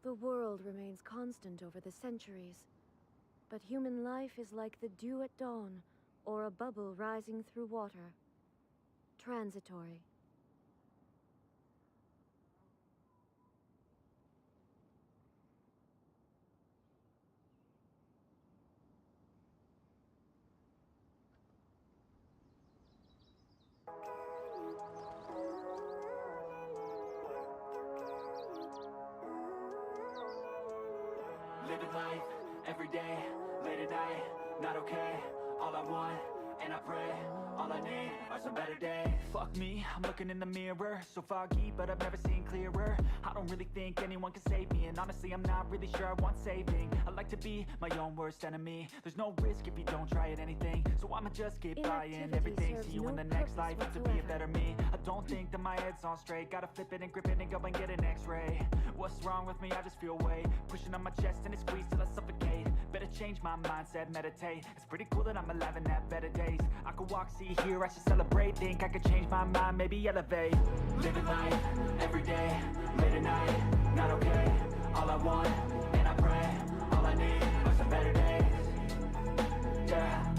The world remains constant over the centuries, but human life is like the dew at dawn, or a bubble rising through water. Transitory. Living life, every day, late at night, not okay. All I want, and I pray, all I need are some better days. Fuck me, I'm looking in the mirror, so foggy, but I've never seen clearer. I don't really think anyone can save me, and honestly I'm not really sure I want saving. I like to be my own worst enemy. There's no risk if you don't try at anything, so I'ma just keep buying everything. See you in the next life, to be a better me. I don't think that my head's on straight, gotta flip it and grip it and go and get an x-ray. What's wrong with me? I just feel weight pushing on my chest and it squeezes till I suffocate. Better change my mindset, meditate. It's pretty cool that I'm alive and have better days. I could walk, see, hear, I should celebrate. Think I could change my mind, maybe elevate. Living life, every day, late at night, not okay. All I want, and I pray, all I need are some better days. Yeah,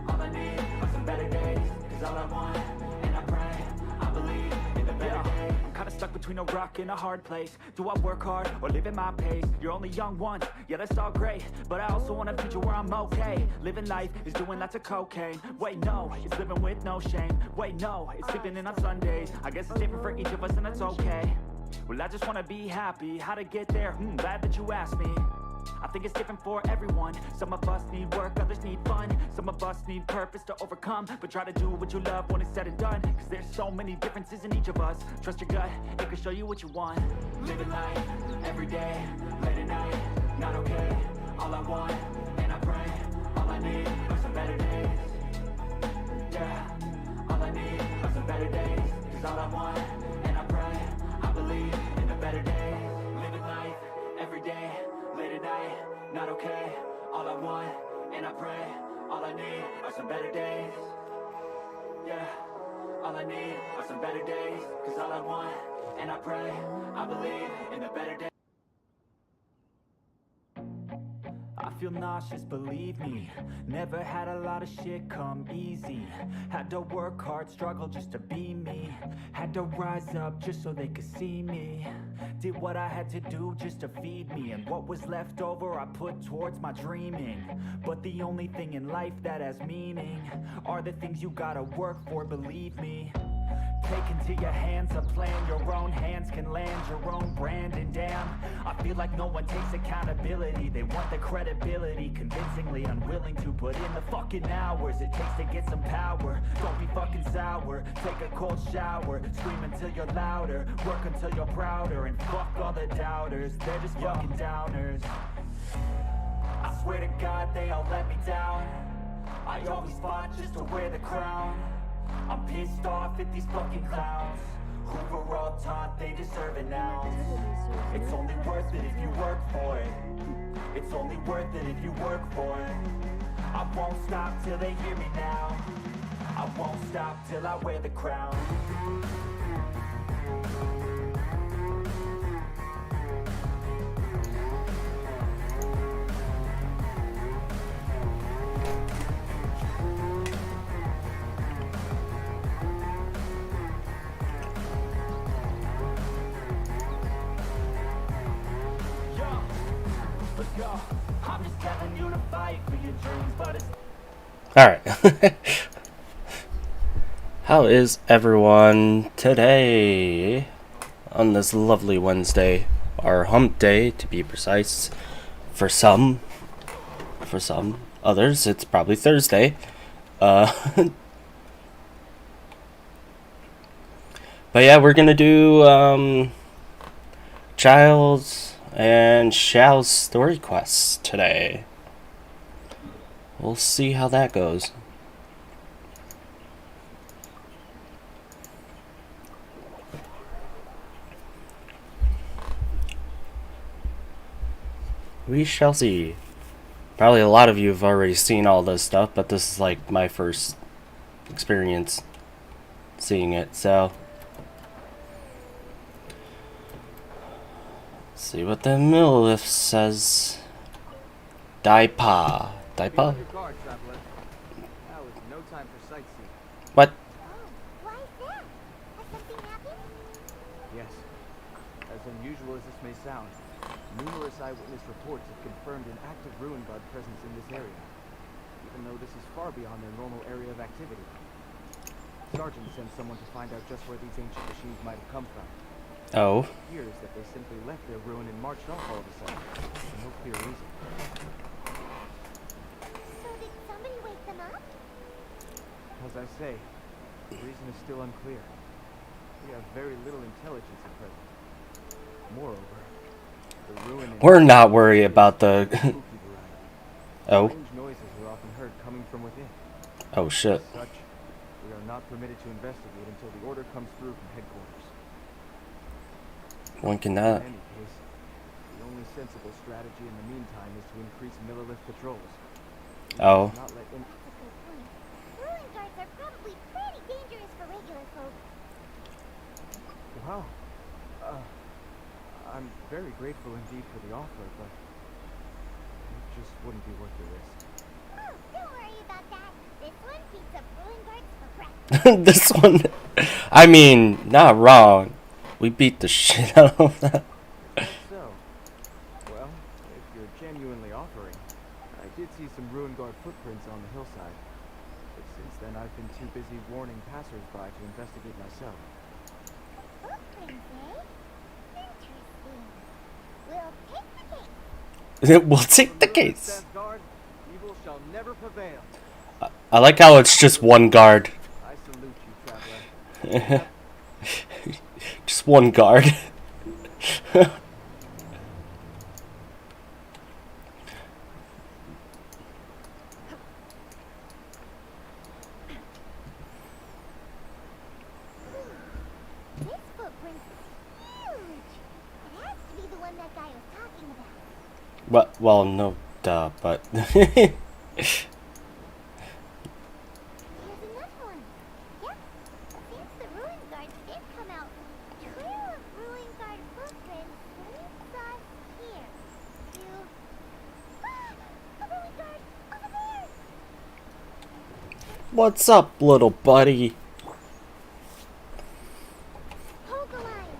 all I need are some better days. Cause all I want, and I pray, I believe in the better days. I'm kinda stuck between a rock and a hard place. Do I work hard or live at my pace? You're only young once, yeah that's all great, but I also want a future where I'm okay. Living life is doing lots of cocaine. Wait no, it's living with no shame. Wait no, it's sleeping in on Sundays. I guess it's different for each of us and that's okay. Well I just wanna be happy, how to get there? Glad that you asked me. I think it's different for everyone. Some of us need work, others need fun. Some of us need purpose to overcome. But try to do what you love when it's said and done. Cause there's so many differences in each of us. Trust your gut, it can show you what you want. Living life, every day, late at night, not okay. All I want, and I pray, all I need are some better days. Yeah, all I need are some better days. Cause all I want, and I pray, I believe in the better days. Living life, every day, late at night, not okay. All I want, and I pray, all I need are some better days. Yeah, all I need are some better days. Cause all I want, and I pray, I believe in the better days. I feel nauseous, believe me. Never had a lot of shit come easy. Had to work hard, struggle just to be me. Had to rise up just so they could see me. Did what I had to do just to feed me. And what was left over I put towards my dreaming. But the only thing in life that has meaning are the things you gotta work for, believe me. Take into your hands a plan, your own hands can land your own brand. And damn, I feel like no one takes accountability. They want the credibility, convincingly unwilling to put in the fucking hours it takes to get some power. Don't be fucking sour, take a cold shower. Scream until you're louder, work until you're prouder. And fuck all the doubters, they're just fucking downers. I swear to God they all let me down. I always fought just to wear the crown. I'm pissed off at these fucking clowns who were all taught they deserve it now. It's only worth it if you work for it. It's only worth it if you work for it. I won't stop till they hear me now. I won't stop till I wear the crown. I'm just telling you to fight for your dreams, but it's Alright. How is everyone today on this lovely Wednesday, or hump day to be precise? For some others it's probably Thursday. But yeah, we're gonna do Child's and Xiao's story quests today. We'll see how that goes. We shall see. Probably a lot of you have already seen all this stuff, but this is like my first experience seeing it, so see what the millilith says. Daipa. Daipa? Now is no time for sightseeing. What? Oh, why is that? Has something happened? Yes. As unusual as this may sound, numerous eyewitness reports have confirmed an active ruin guard presence in this area, even though this is far beyond their normal area of activity. Sergeant sent someone to find out just where these ancient machines might have come from. Oh. It appears that they simply left their ruin and marched off all of a sudden, for no clear reason. So did somebody wake them up? As I say, the reason is still unclear. We have very little intelligence at present. Moreover, the ruin is... We're not worried about the... spooky variety. Oh. Strange noises are often heard coming from within. Oh shit. As such, we are not permitted to investigate until the order comes through from headquarters. One cannot. In any case, the only sensible strategy in the meantime is to increase millilith patrols. We Oh. must not let in... That's a good point. Ruin guards are probably pretty dangerous for regular folk. Wow. I'm very grateful indeed for the offer, but it just wouldn't be worth the risk. Oh, don't worry about that. This one keeps up ruin guards for practice. This one... I mean, not wrong. We beat the shit out of that. So, well, if you're genuinely offering, I did see some ruin guard footprints on the hillside. But since then, I've been too busy warning passersby to investigate myself. Footprints, eh? Interesting. We'll take the case. We'll take the case. Stand guard, evil shall never prevail. I like how it's just one guard. I salute you, traveler. Just one guard. This footprint is huge. It has to be the one that guy was talking about. Well, no, duh, but... Here's another one. Yep. Since the ruin guards did come out, a trail of ruin guard footprints leads us here to... a ruin guard over there! What's up, little buddy? Hold the line.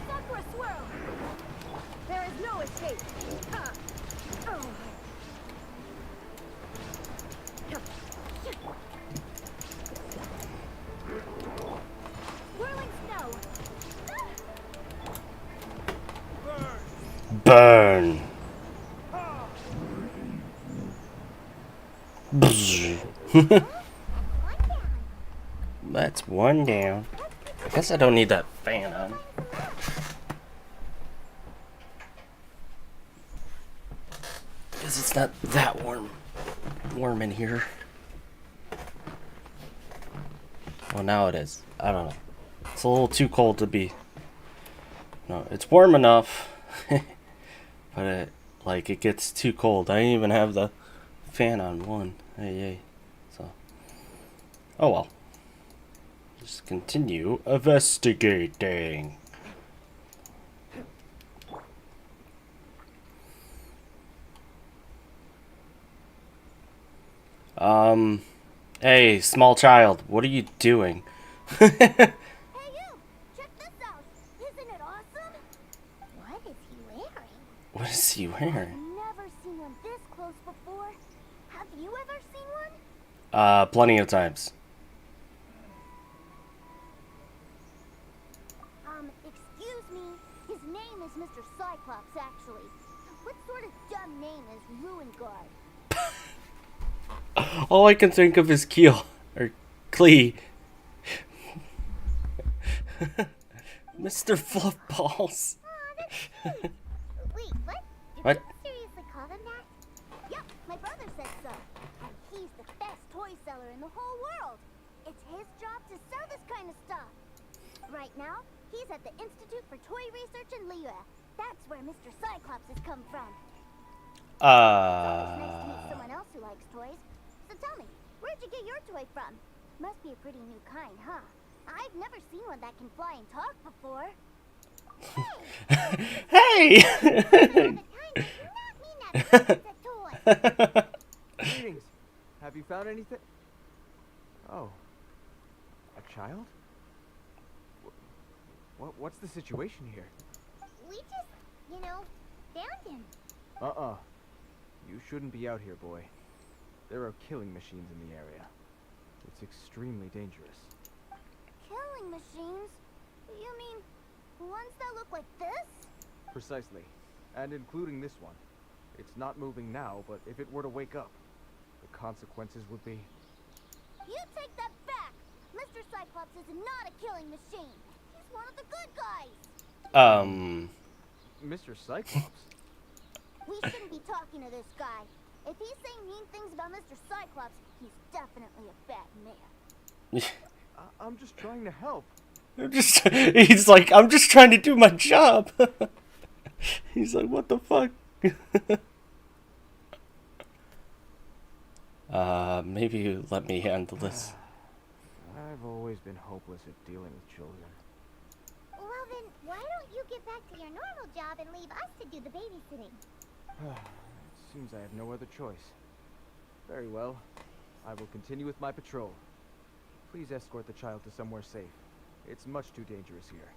Sakura swirl! There is no escape. Oh. Whirling snow. Burn. Bzz. One down. That's one down. I guess I don't need that fan on. Because it's not that warm in here. Well, now it is. I don't know. It's a little too cold to be. No, it's warm enough. But it gets too cold. I didn't even have the fan on one. Hey. So. Oh well. Just continue investigating. Hey, small child, what are you doing? Hey you! Check this out! Isn't it awesome? What is he wearing? What is he wearing? I've never seen one this close before. Have you ever seen one? Plenty of times. Excuse me. His name is Mr. Cyclops, actually. What sort of dumb name is Ruin Guard? All I can think of is Keel. Or Klee. Mr. Fluffballs. Aw, that's cute. Wait, what? Did What? people seriously call him that? Yep, my brother said so. And he's the best toy seller in the whole world. It's his job to sell this kind of stuff. Right now, he's at the Institute for Toy Research in Liyue. That's where Mr. Cyclops has come from. It's always nice to meet someone else who likes toys. So tell me, where'd you get your toy from? Must be a pretty new kind, huh? I've never seen one that can fly and talk before. Hey! Greetings. Have you found anything? Oh. A child? What's the situation here? We just, found him. You shouldn't be out here, boy. There are killing machines in the area. It's extremely dangerous. Killing machines? You mean ones that look like this? Precisely. And including this one. It's not moving now, but if it were to wake up, the consequences would be... You take that back! Mr. Cyclops is not a killing machine. He's one of the good guys. Mr. Cyclops? We shouldn't be talking to this guy. If he's saying mean things about Mr. Cyclops, he's definitely a bad man. I'm just trying to help. He's like, I'm just trying to do my job. He's like, what the fuck? Maybe you let me handle this. I've always been hopeless at dealing with children. Well then, why don't you get back to your normal job and leave us to do the babysitting? It seems I have no other choice. Very well. I will continue with my patrol. Please escort the child to somewhere safe. It's much too dangerous here.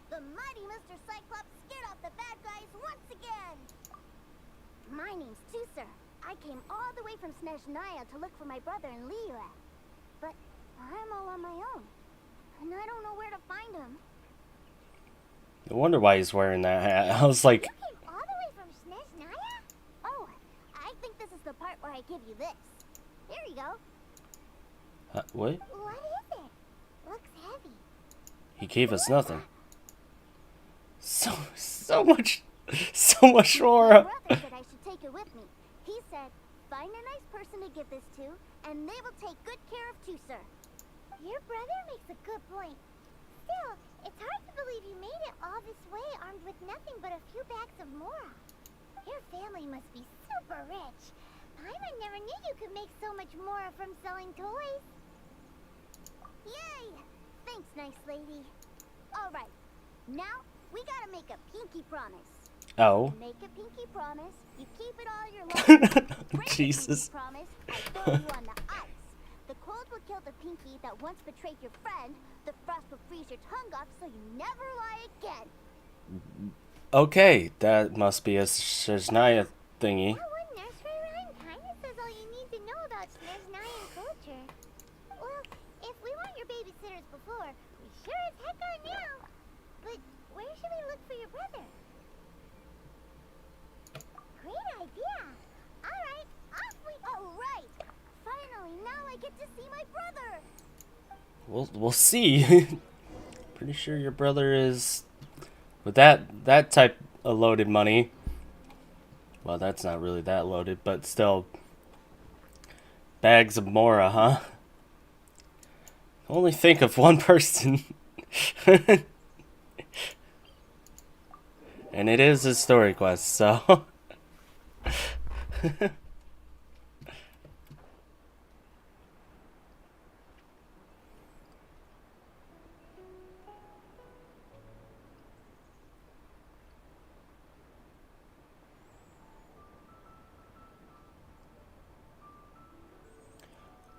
The mighty Mr. Cyclops scared off the bad guys once again! My name's Tusser. I came all the way from Snezhnaya to look for my brother in Liyue. But I'm all on my own. And I don't know where to find him. No wonder why he's wearing that hat. I was like... You came all the way from Snezhnaya? Oh, I think this is the part where I give you this. Here you go. What? What is it? Looks heavy. He gave us nothing. So much more. My brother said I should take it with me. He said, find a nice person to give this to, and they will take good care of Tusser. Your brother makes a good point. Still, it's hard to believe you made it all this way armed with nothing but a few bags of mora. Your family must be super rich. Paimon never knew you could make so much mora from selling toys. Yay! Thanks, nice lady. Alright, now we gotta make a pinky promise. Oh. Make a pinky promise, you keep it all your life. Break Jesus. a pinky promise, I throw you on the ice. The cold will kill the pinky that once betrayed your friend. The frost will freeze your tongue off so you never lie again. Okay, that must be a Snezhnaya thingy. That one nursery rhyme kinda says all you need to know about Snezhnayan culture. Well, if we weren't your babysitters before, we sure as heck are now. But where should we look for your brother? Great idea. Alright, off we... Alright! Finally, now I get to see my brother! We'll see. Pretty sure your brother is with that type of loaded money. Well, that's not really that loaded, but still. Bags of mora, huh? Only think of one person. And it is a story quest, so.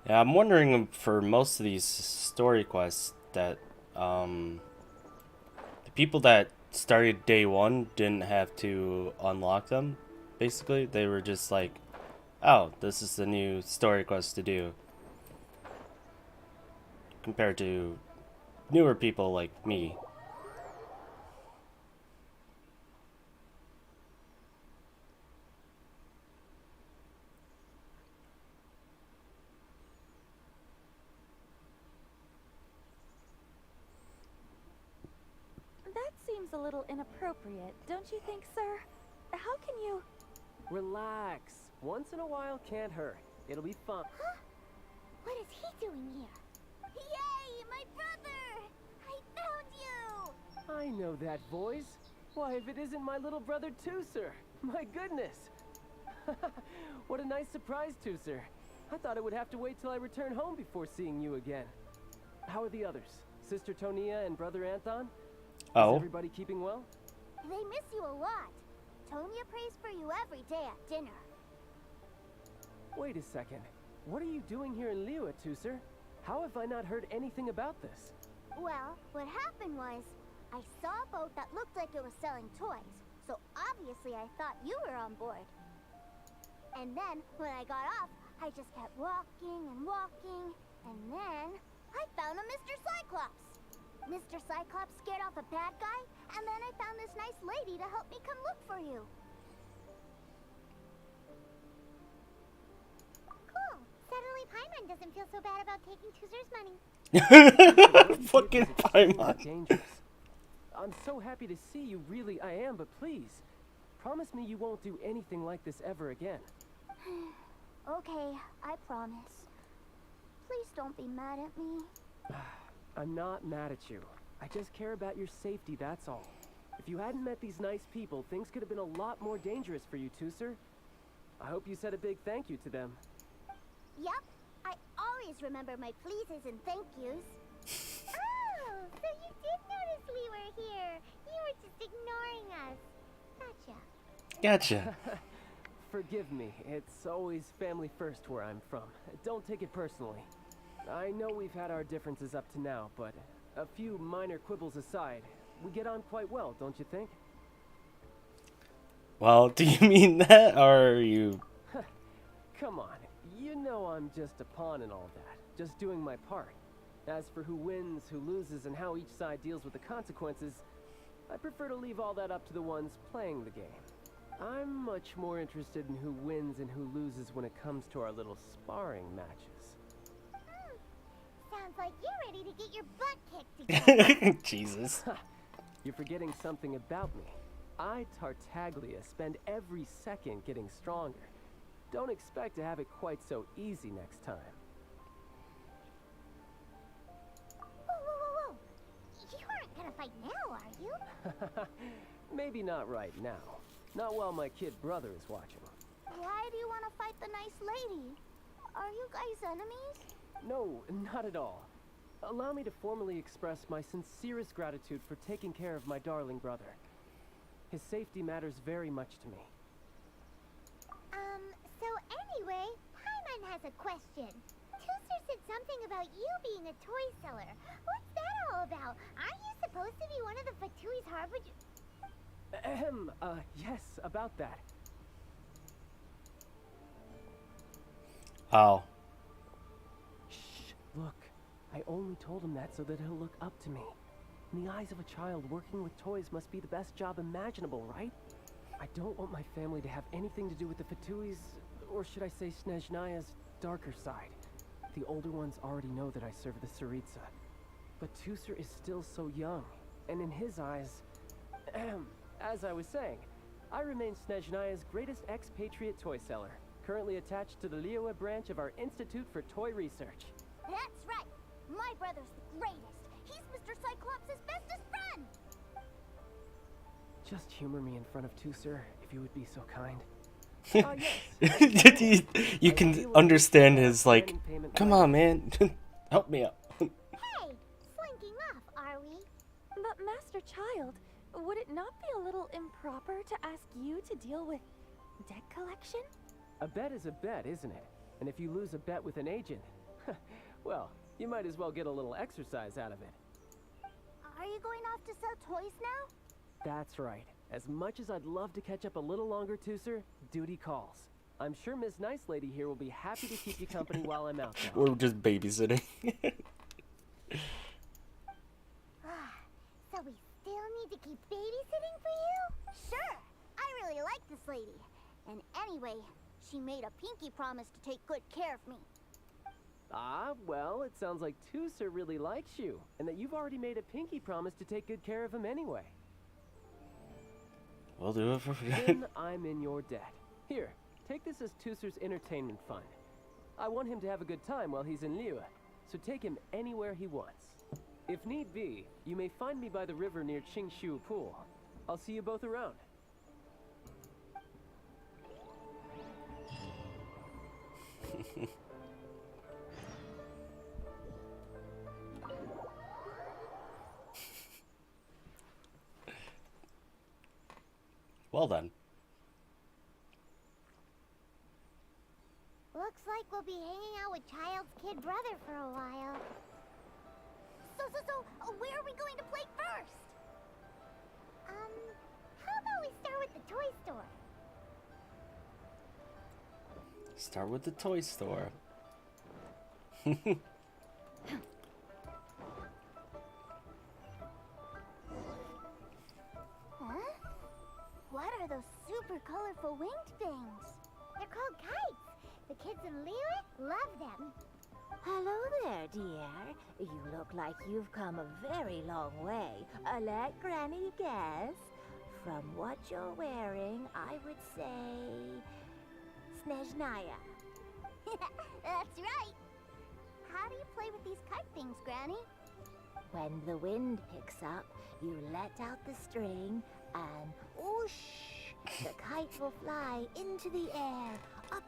Yeah, I'm wondering for most of these story quests that the people that started day one didn't have to unlock them. Basically, they were just like, oh, this is the new story quest to do. Compared to newer people like me. That seems a little inappropriate, don't you think, sir? How can you... Relax. Once in a while can't hurt. It'll be fun. Huh? What is he doing here? Yay, my brother! I found you! I know that voice. Why, if it isn't my little brother Tusser. My goodness. What a nice surprise, Tusser. I thought I would have to wait till I return home before seeing you again. How are the others? Sister Tonia and Brother Anton? Oh. Is everybody keeping well? They miss you a lot. Tonya prays for you every day at dinner. Wait a second. What are you doing here in Liyue, Tusser? How have I not heard anything about this? Well, what happened was, I saw a boat that looked like it was selling toys, so obviously I thought you were on board. And then, when I got off, I just kept walking and walking, and then I found a Mr. Cyclops. Mr. Cyclops scared off a bad guy, and then I found this nice lady to help me come look for you. Cool. Suddenly Paimon doesn't feel so bad about taking Tusser's money. Fucking Paimon. Dangerous. I'm so happy to see you, really I am, but please, promise me you won't do anything like this ever again. Okay, I promise. Please don't be mad at me. I'm not mad at you. I just care about your safety, that's all. If you hadn't met these nice people, things could have been a lot more dangerous for you, Tusser. I hope you said a big thank you to them. Yup, I always remember my pleases and thank yous. Oh, so you did notice we were here. You were just ignoring us. Gotcha. Gotcha. Forgive me, it's always family first where I'm from. Don't take it personally. I know we've had our differences up to now, but a few minor quibbles aside, we get on quite well, don't you think? Well, do you mean that, or are you... Come on, you know I'm just a pawn in all that, just doing my part. As for who wins, who loses, and how each side deals with the consequences, I prefer to leave all that up to the ones playing the game. I'm much more interested in who wins and who loses when it comes to our little sparring matches. Sounds like you're ready to get your butt kicked again. Jesus. You're forgetting something about me. I, Tartaglia, spend every second getting stronger. Don't expect to have it quite so easy next time. Whoa. You aren't gonna fight now, are you? Maybe not right now. Not while my kid brother is watching. Why do you want to fight the nice lady? Are you guys enemies? No, not at all. Allow me to formally express my sincerest gratitude for taking care of my darling brother. His safety matters very much to me. So anyway, Paimon has a question. Tusser said something about you being a toy seller. What's that all about? Aren't you supposed to be one of the Fatui's harbinger? Yes, about that. Oh. Shh, look. I only told him that so that he'll look up to me. In the eyes of a child, working with toys must be the best job imaginable, right? I don't want my family to have anything to do with the Fatui's, or should I say Snezhnaya's, darker side. The older ones already know that I serve the Tsaritsa. But Tusser is still so young, and in his eyes... as I was saying, I remain Snezhnaya's greatest expatriate toy seller, currently attached to the Liyue branch of our Institute for Toy Research. That's right. My brother's the greatest. He's Mr. Cyclops' bestest friend. Just humor me in front of Tusser, if you would be so kind. you, you can understand his, like, come on, man. Help me out. Hey, slinking off, are we? But Master Child, would it not be a little improper to ask you to deal with debt collection? A bet is a bet, isn't it? And if you lose a bet with an agent, well, you might as well get a little exercise out of it. Are you going off to sell toys now? That's right. As much as I'd love to catch up a little longer, Tusser, duty calls. I'm sure Miss Nice Lady here will be happy to keep you company while I'm out there. We're just babysitting. So we still need to keep babysitting for you? Sure. I really like this lady. And anyway, she made a pinky promise to take good care of me. Ah, well, it sounds like Tusser really likes you, and that you've already made a pinky promise to take good care of him anyway. We'll do it for free. Then I'm in your debt. Here, take this as Tusser's entertainment fund. I want him to have a good time while he's in Liyue, so take him anywhere he wants. If need be, you may find me by the river near Qingshu Pool. I'll see you both around. Well then. Looks like we'll be hanging out with Child's kid brother for a while. So, where are we going to play first? How about we start with the toy store? Start with the toy store. Huh? What are those super colorful winged things? They're called kites. The kids in Liyue love them. Hello there, dear. You look like you've come a very long way. Let Granny guess. From what you're wearing, I would say... Snezhnaya. That's right. How do you play with these kite things, Granny? When the wind picks up, you let out the string and whoosh! The kite will fly into the air, up,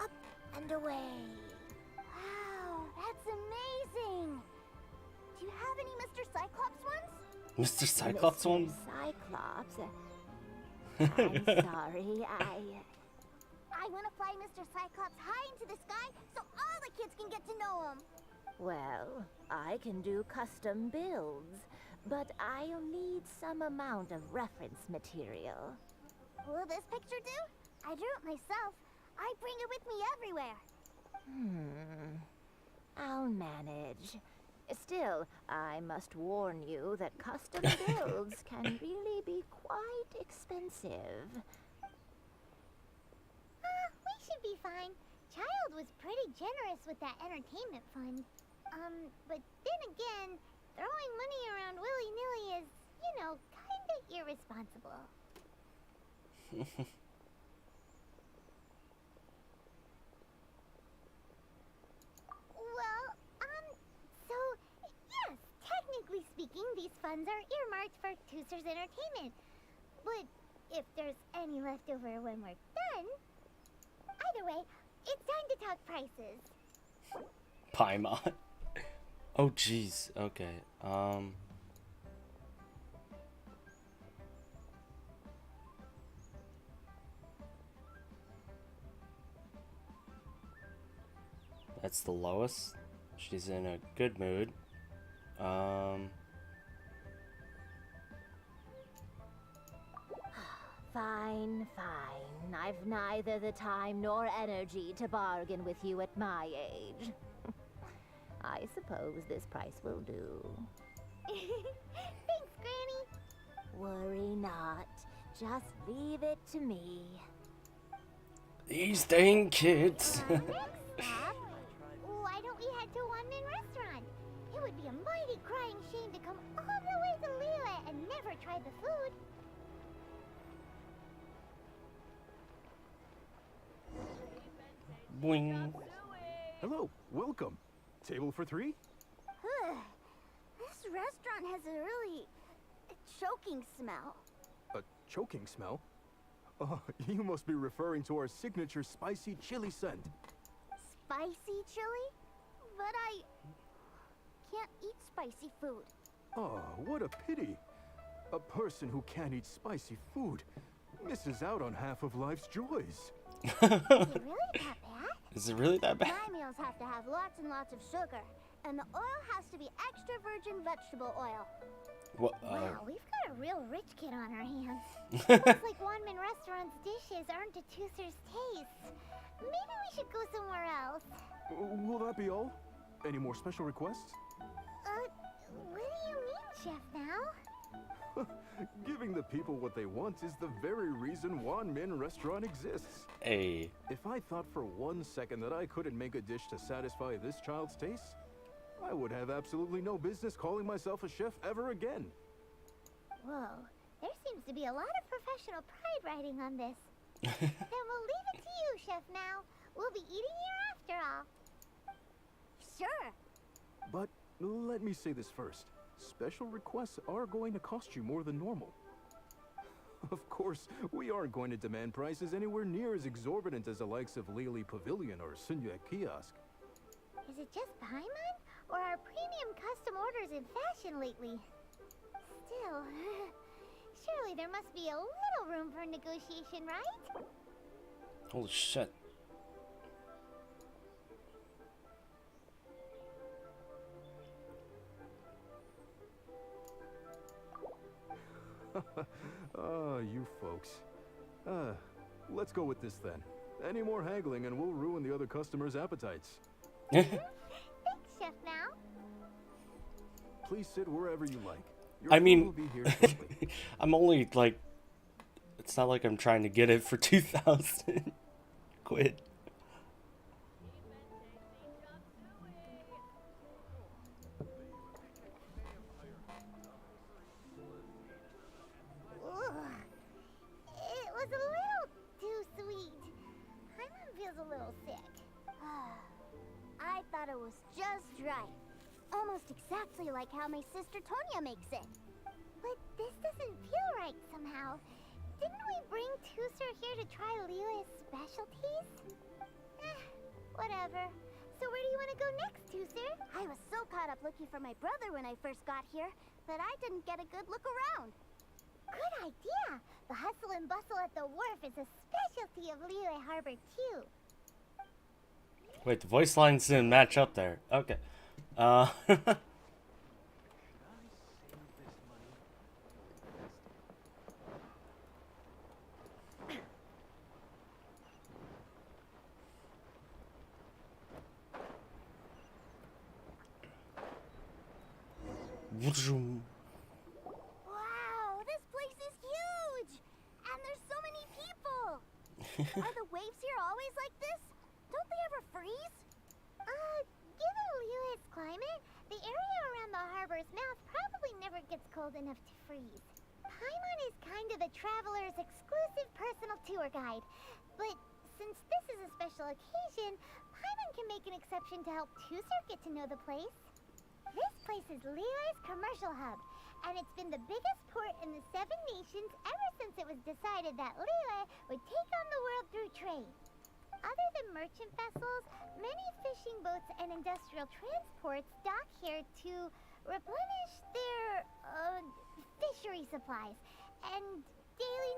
up, and away. Wow, that's amazing. Do you have any Mr. Cyclops ones? Mr. Cyclops Mr. one? Cyclops? I'm sorry, I want to fly Mr. Cyclops high into the sky so all the kids can get to know him. Well, I can do custom builds, but I'll need some amount of reference material. Will this picture do? I drew it myself. I bring it with me everywhere. I'll manage. Still, I must warn you that custom builds can really be quite expensive. We should be fine. Child was pretty generous with that entertainment fund. But then again, throwing money around willy-nilly is, you know, kinda irresponsible. Well, so, yes, technically speaking, these funds are earmarked for Tooser's entertainment. But if there's any left over when we're done... Either way, it's time to talk prices. Paimon. Oh jeez. Okay. That's the lowest. She's in a good mood. Fine, fine. I've neither the time nor energy to bargain with you at my age. I suppose this price will do. Thanks, Granny. Worry not. Just leave it to me. These dang kids. Next stop. Why don't we head to One Man Restaurant? It would be a mighty crying shame to come all the way to Liyue and never try the food. Boing. Hello, welcome. Table for 3? This restaurant has a really choking smell. A choking smell? Oh, you must be referring to our signature spicy chili scent. Spicy chili? But I can't eat spicy food. Oh, what a pity. A person who can't eat spicy food misses out on half of life's joys. Is it really that bad? Is it really that bad? My meals have to have lots and lots of sugar, and the oil has to be extra virgin vegetable oil. What? Wow, we've got a real rich kid on our hands. Looks like One Man Restaurant's dishes aren't to Tooser's taste. Maybe we should go somewhere else. Will that be all? Any more special requests? What do you mean, Chef now? Giving the people what they want is the very reason One Man Restaurant exists. Hey. If I thought for 1 second that I couldn't make a dish to satisfy this child's taste, I would have absolutely no business calling myself a chef ever again. Whoa, there seems to be a lot of professional pride riding on this. Then we'll leave it to you, Chef Now. We'll be eating here after all. Sure. But let me say this first. Special requests are going to cost you more than normal. Of course, we aren't going to demand prices anywhere near as exorbitant as the likes of Lily Pavilion or Sunya Kiosk. Is it just Paimon? Or are premium custom orders in fashion lately? Still, Surely there must be a little room for negotiation, right? Holy shit. You folks. Let's go with this then. Any more haggling and we'll ruin the other customers' appetites. Thanks, Chef Now. Please sit wherever you like. Your I food mean, will be here shortly. I'm only like, it's not like I'm trying to get it for 2,000 quid. It was a little too sweet. Paimon feels a little sick. I thought it was just right. Almost exactly like how my sister Tonya makes it. But this doesn't feel right somehow. Didn't we bring Tusser here to try Liyue's specialties? Whatever. So where do you want to go next, Tusser? I was so caught up looking for my brother when I first got here that I didn't get a good look around. Good idea! The hustle and bustle at the wharf is a specialty of Liyue Harbor, too. Wait, the voice lines didn't match up there. Okay. Wow, this place is huge! And there's so many people! Are the waves here always like this? Don't they ever freeze? Given Liyue's climate, the area around the harbor's mouth probably never gets cold enough to freeze. Paimon is kind of the traveler's exclusive personal tour guide. But since this is a special occasion, Paimon can make an exception to help Tusser get to know the place. This place is Liyue's commercial hub, and it's been the biggest port in the Seven Nations ever since it was decided that Liyue would take on the world through trade. Other than merchant vessels, many fishing boats and industrial transports dock here to replenish their, fishery supplies and daily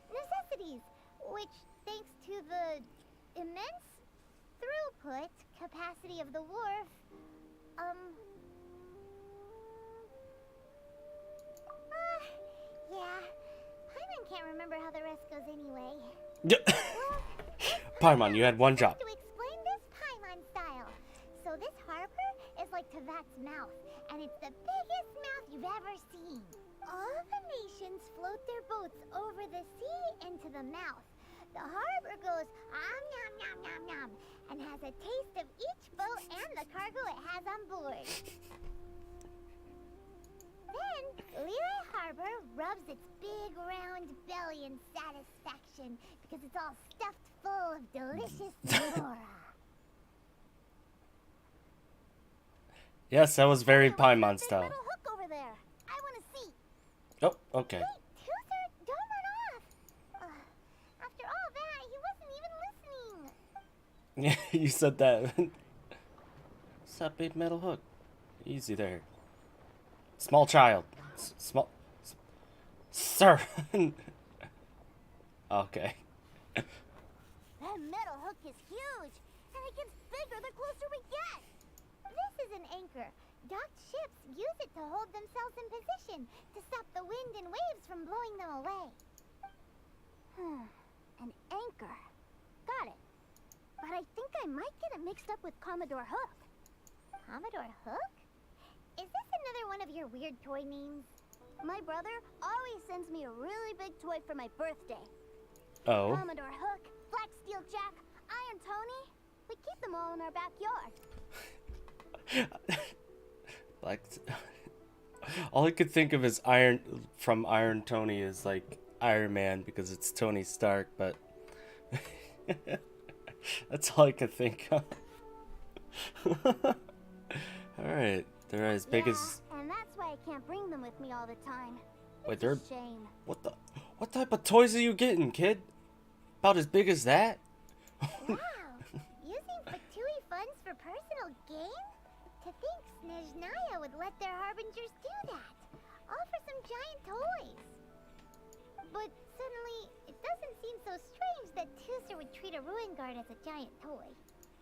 necessities, which, thanks to the immense throughput capacity of the wharf, yeah. Paimon can't remember how the rest goes anyway. Paimon, you had one job. To explain this Paimon style. So this harbor is like Tevat's mouth, and it's the biggest mouth you've ever seen. All the nations float their boats over the sea into the mouth. The harbor goes nom nom nom nom and has a taste of each boat and the cargo it has on board. Then, Liyue Harbor rubs its big round belly in satisfaction because it's all stuffed full of delicious flora. Yes, that was very Hey, what's that Paimon big style. metal hook over there? I want to see. Oh, okay. Wait, Tusser, don't run off. After all that, he wasn't even listening. Yeah, you said that. What's that big metal hook? Easy there. Small child. Sir. Okay. That metal hook is huge, and it gets bigger the closer we get. This is an anchor. Docked ships use it to hold themselves in position to stop the wind and waves from blowing them away. An anchor. Got it. But I think I might get it mixed up with Commodore Hook. Commodore Hook? Is this another one of your weird toy names? My brother always sends me a really big toy for my birthday. Oh. Commodore Hook, Black Steel Jack, Iron Tony. We keep them all in our backyard. Like, all I could think of is Iron Tony is like Iron Man because it's Tony Stark, but that's all I could think of. Alright, they're as big as. And that's why I can't bring them with me all the time. Wait, It's they're. a shame. What type of toys are you getting, kid? About as big as that? Wow, using Fatui funds for personal gain? To think Snezhnaya would let their harbingers do that. all for some giant toys. But suddenly, it doesn't seem so strange that Tooser would treat a ruin guard as a giant toy.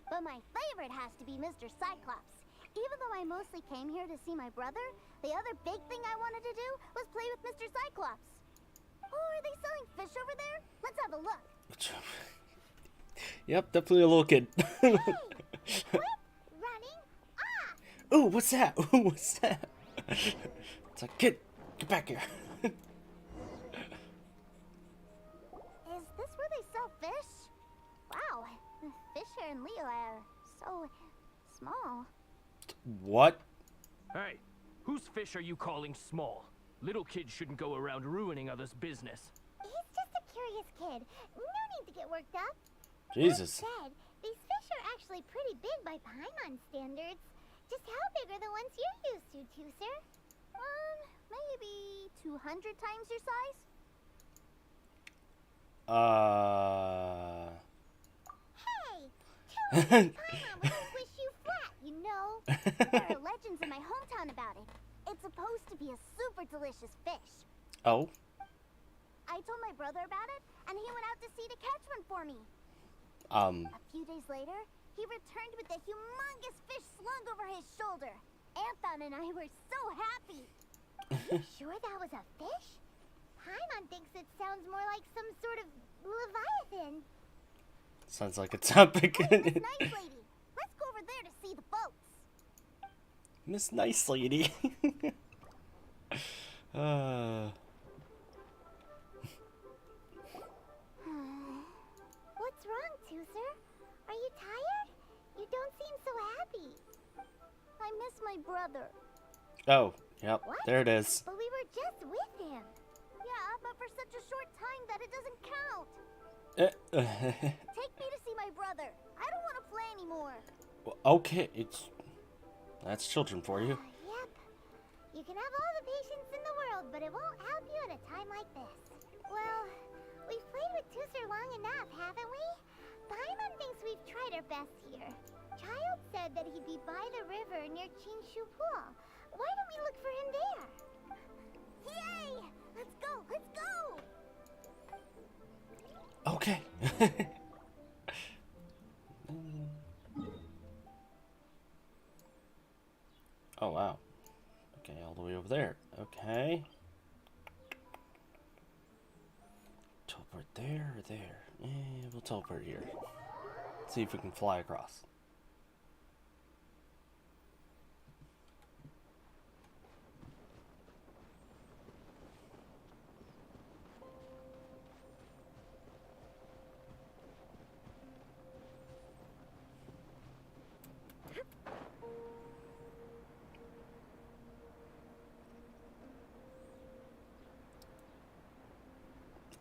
But my favorite has to be Mr. Cyclops. Even though I mostly came here to see my brother, the other big thing I wanted to do was play with Mr. Cyclops. Oh, are they selling fish over there? Let's have a look. Yep, definitely a little kid. Hey! Quit running! Ah! Ooh, what's that? Ooh, what's that? It's like, get back here. Is this where they sell fish? Wow, the fish here in Leo are so small. What? Hey, whose fish are you calling small? Little kids shouldn't go around ruining others' business. He's just a curious kid. No need to get worked up. Jesus. That said, these fish are actually pretty big by Paimon standards. Just how big are the ones you're used to, Tooser? Maybe 200 times your size? Hey! 200 Paimon would squish you flat, you know? There are legends in my hometown about it. It's supposed to be a super delicious fish. Oh. I told my brother about it, and he went out to sea to catch one for me. A few days later, he returned with a humongous fish slung over his shoulder. Anthon and I were so happy. Are you sure that was a fish? Paimon thinks it sounds more like some sort of leviathan. Sounds like a topic. Hey, Miss Nice Lady, let's go over there to see the boats. Miss Nice Lady. What's wrong, Tooser? Are you tired? You don't seem so happy. I miss my brother. Oh, yep, What? there it is. But we were just with him. Yeah, but for such a short time that it doesn't count. Take me to see my brother. I don't want to play anymore. Okay, that's children for you. Yep. You can have all the patience in the world, but it won't help you at a time like this. Well, we've played with Tooser long enough, haven't we? Paimon thinks we've tried our best here. Child said that he'd be by the river near Chinshu Pool. Why don't we look for him there? Yay! Let's go! Let's go! Okay. Oh, wow. Okay, all the way over there. Okay. Teleport there or there? We'll teleport here. See if we can fly across.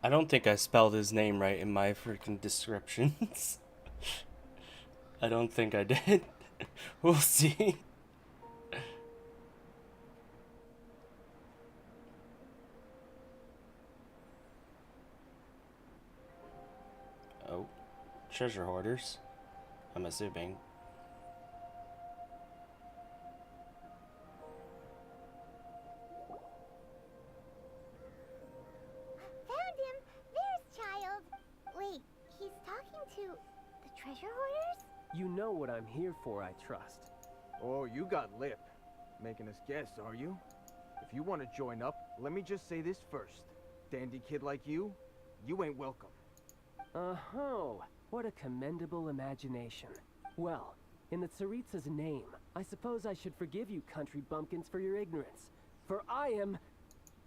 I don't think I spelled his name right in my freaking descriptions. I don't think I did. We'll see. Oh, treasure hoarders, I'm assuming. Found him! There's Child! Wait, he's talking to the treasure hoarders? You know what I'm here for, I trust. Oh, you got lip. Making us guess, are you? If you want to join up, let me just say this first. Dandy kid like you ain't welcome. Oh, what a commendable imagination. Well, in the Tsaritsa's name, I suppose I should forgive you country bumpkins for your ignorance. For I am...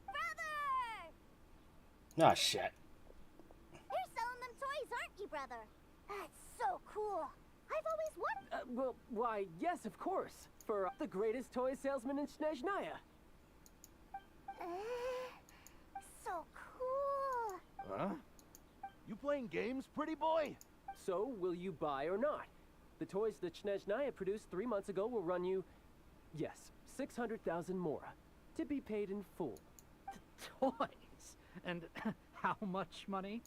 Brother! Ah, shit. You're selling them toys, aren't you, brother? That's so cool. I've always wanted... well, why, yes, of course. For the greatest toy salesman in Snezhnaya. So cool. Huh? You playing games, pretty boy? So, will you buy or not? The toys that Snezhnaya produced 3 months ago will run you, yes, 600,000 mora, to be paid in full. Toys? And how much money?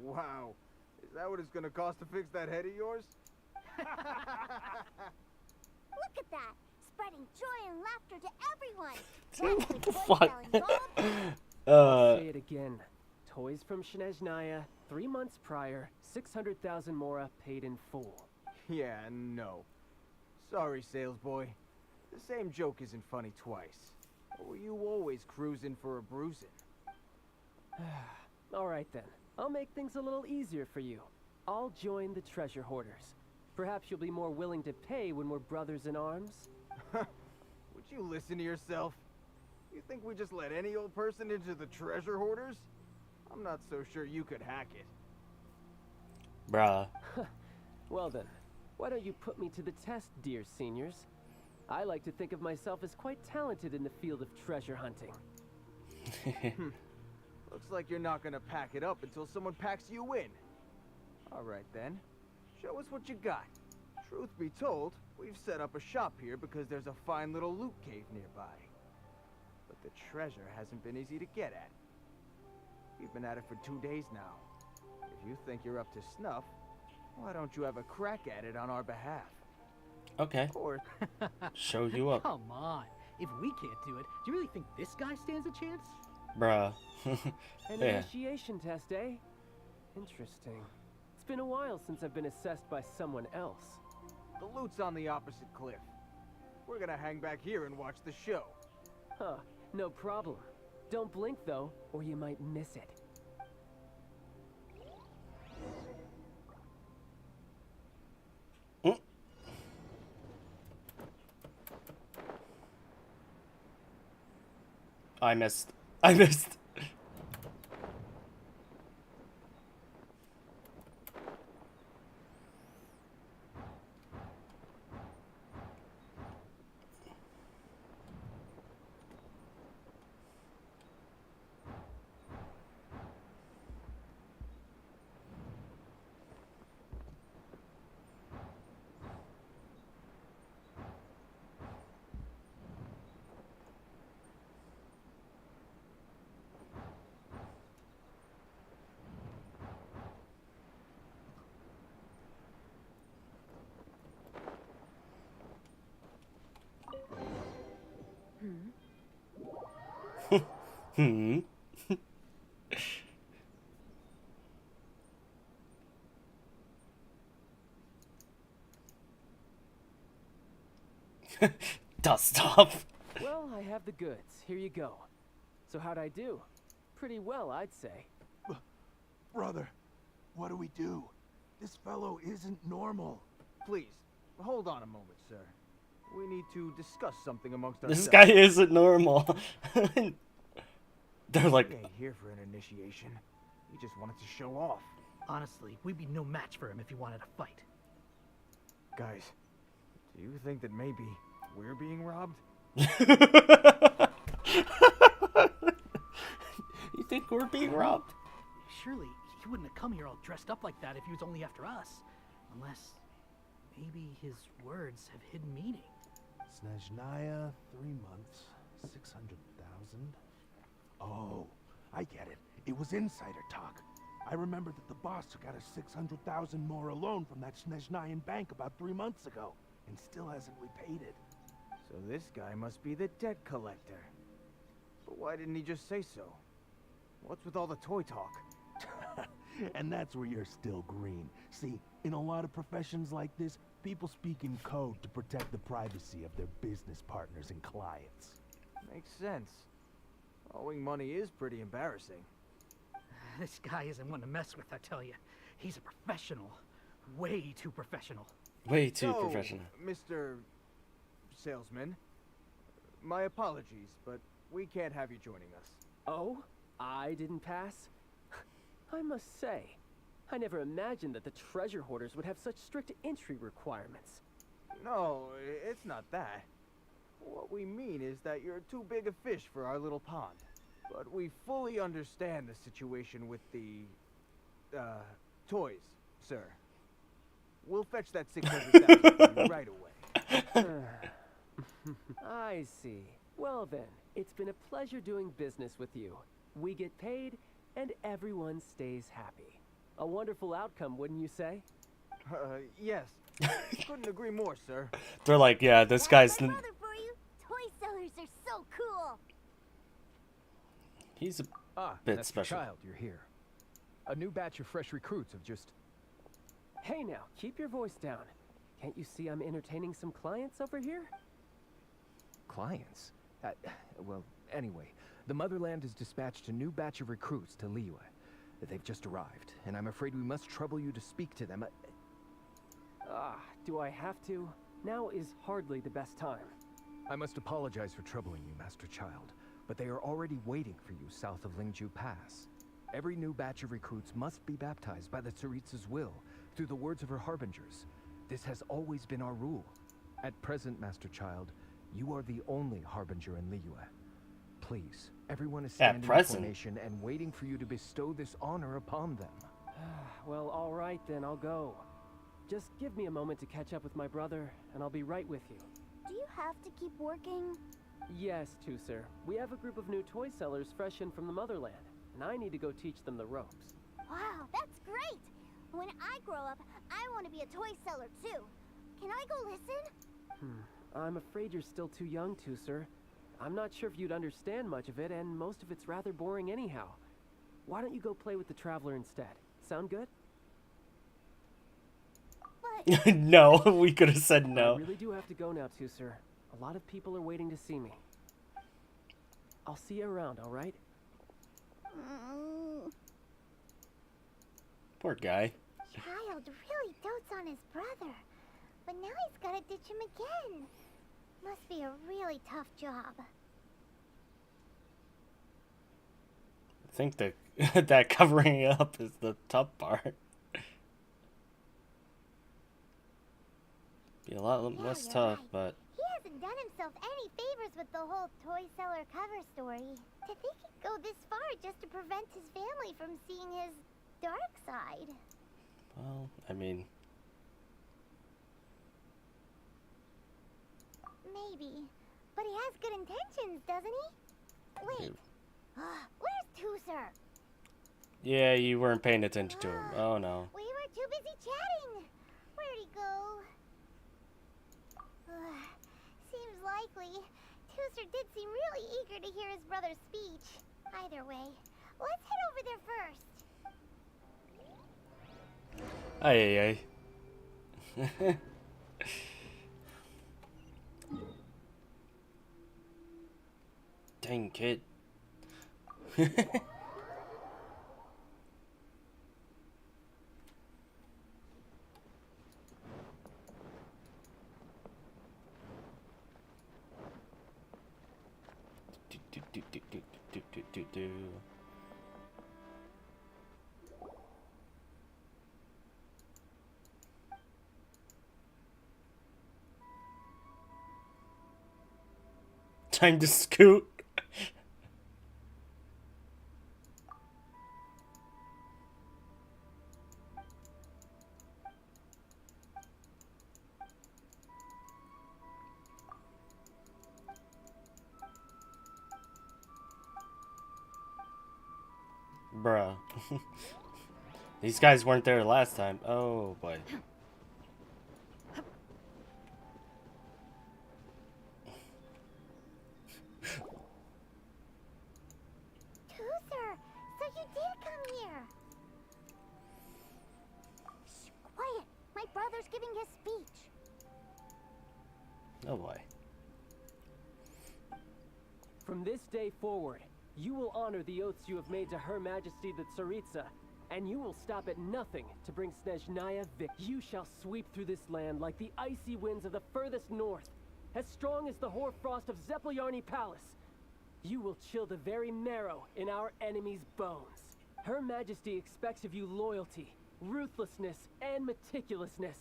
Wow. Is that what it's gonna cost to fix that head of yours? Look at that. Spreading spreading joy and laughter to everyone. Dude, That's what the toy selling, fuck? I'll say it again. Toys from Snezhnaya, 3 months prior, 600,000 mora paid in full. Yeah, no. Sorry, sales boy. The same joke isn't funny twice. Or you always cruising for a bruising? Alright then. I'll make things a little easier for you. I'll join the treasure hoarders. Perhaps you'll be more willing to pay when we're brothers in arms? Would you listen to yourself? You think we just let any old person into the treasure hoarders? I'm not so sure you could hack it. Bruh. Well then, why don't you put me to the test, dear seniors? I like to think of myself as quite talented in the field of treasure hunting. Looks like you're not gonna pack it up until someone packs you in. Alright then, show us what you got. Truth be told, we've set up a shop here because there's a fine little loot cave nearby. But the treasure hasn't been easy to get at. We've been at it for 2 days now. If you think you're up to snuff, why don't you have a crack at it on our behalf? Okay. Or Show you up. Come on. If we can't do it, do you really think this guy stands a chance? Bruh. An Yeah. initiation test, eh? Interesting. It's been a while since I've been assessed by someone else. the loot's on the opposite cliff. We're gonna hang back here and watch the show. Huh, no problem. Don't blink though, or you might miss it. I missed. I missed. Hmm. Dust off. Well, I have the goods. Here you go. So how'd I do? Pretty well, I'd say. Brother, what do we do? This fellow isn't normal. Please, hold on a moment, sir. We need to discuss something amongst This ourselves. guy isn't normal. They're like, He ain't here for an initiation. He just wanted to show off. Honestly, we'd be no match for him if he wanted to fight. Guys, do you think that maybe we're being robbed? you think we're being robbed? Surely, he wouldn't have come here all dressed up like that if he was only after us. Unless, maybe his words have hidden meaning. Snezhnaya, 3 months, 600,000. Oh, I get it. It was insider talk. I remember that the boss took out a 600,000 more loan from that Snezhnayan bank about 3 months ago, and still hasn't repaid it. So this guy must be the debt collector. But why didn't he just say so? What's with all the toy talk? And that's where you're still green. See, in a lot of professions like this, people speak in code to protect the privacy of their business partners and clients. Makes sense. Owing money is pretty embarrassing. This guy isn't one to mess with, I tell you. He's a professional. Way too professional. Way too So, professional. Mr. Salesman, my apologies, but we can't have you joining us. Oh? I didn't pass? I must say, I never imagined that the treasure hoarders would have such strict entry requirements. No, it's not that. What we mean is that you're too big a fish for our little pond. But we fully understand the situation with the, toys, sir. We'll fetch that 600,000 right away. I see. Well then, it's been a pleasure doing business with you. We get paid, and everyone stays happy. A wonderful outcome, wouldn't you say? Yes. Couldn't agree more, sir. They're like, yeah, this That's guy's my brother for you. are so cool. He's a Bit bit special. Child, you're here. A new batch of fresh recruits have just... Hey now, keep your voice down. Can't you see I'm entertaining some clients over here? Clients? Well, anyway, the Motherland has dispatched a new batch of recruits to Liyue. They've just arrived, and I'm afraid we must trouble you to speak to them. Do I have to? Now is hardly the best time. I must apologize for troubling you, Master Child, but they are already waiting for you south of Lingju Pass. Every new batch of recruits must be baptized by the Tsaritsa's will, through the words of her harbingers. This has always been our rule. At present, Master Child, you are the only harbinger in Liyue. Please, everyone is standing in formation and waiting for you to bestow this honor upon them. Well, all right then, I'll go. Just give me a moment to catch up with my brother, and I'll be right with you. Do you have to keep working? Yes, Tusser. We have a group of new toy sellers fresh in from the Motherland, and I need to go teach them the ropes. Wow, that's great! When I grow up, I want to be a toy seller too. Can I go listen? I'm afraid you're still too young, Tusser. I'm not sure if you'd understand much of it, and most of it's rather boring anyhow. Why don't you go play with the Traveler instead? Sound good? But... No, we could have said no. I really do have to go now, Tusser. A lot of people are waiting to see me. I'll see you around, all right? Poor guy. Child really dotes on his brother, but now he's gotta ditch him again. Must be a really tough job. I think that covering it up is the tough part. Be a lot less tough, right. but He hasn't done himself any favors with the whole toy seller cover story. To think he'd go this far just to prevent his family from seeing his dark side. well, I mean, Maybe. But he has good intentions, doesn't he? Wait. Where's Tusser? yeah, you weren't paying attention to him. Oh no. We were too busy chatting. Where'd he go? Seems likely. Tusser did seem really eager to hear his brother's speech. Either way, let's head over there first. Ay, ay, ay. Dang kid. Do. Time to scoot. Bruh. These guys weren't there last time. Oh boy. Tusser, so you did come here. Shh, quiet. My brother's giving his speech. Oh boy. From this day forward, you will honor the oaths you have made to Her Majesty the Tsaritsa, and you will stop at nothing to bring Snezhnaya victory. You shall sweep through this land like the icy winds of the furthest north, as strong as the hoarfrost of Zepelyarny Palace. You will chill the very marrow in our enemies' bones. Her Majesty expects of you loyalty, ruthlessness, and meticulousness.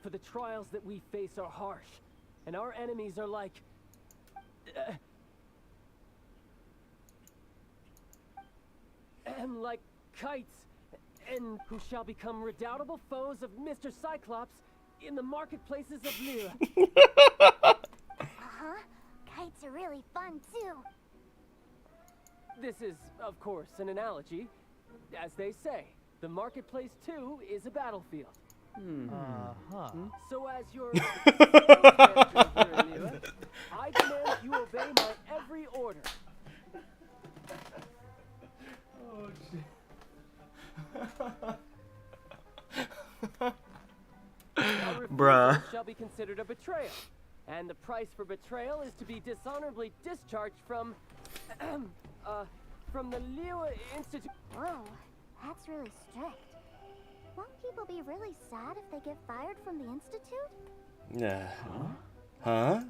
For the trials that we face are harsh, and our enemies are like... like kites, and who shall become redoubtable foes of Mr. Cyclops in the marketplaces of Liyue. Uh-huh. Kites are really fun, too. This is, of course, an analogy. As they say, the marketplace, too, is a battlefield. So as your sales manager here in Liyue, I demand you obey my considered a betrayal. And the price for betrayal is to be dishonorably discharged from the Liu Institute. Whoa, that's really strict. Won't people be really sad if they get fired from the Institute? Yeah. Huh?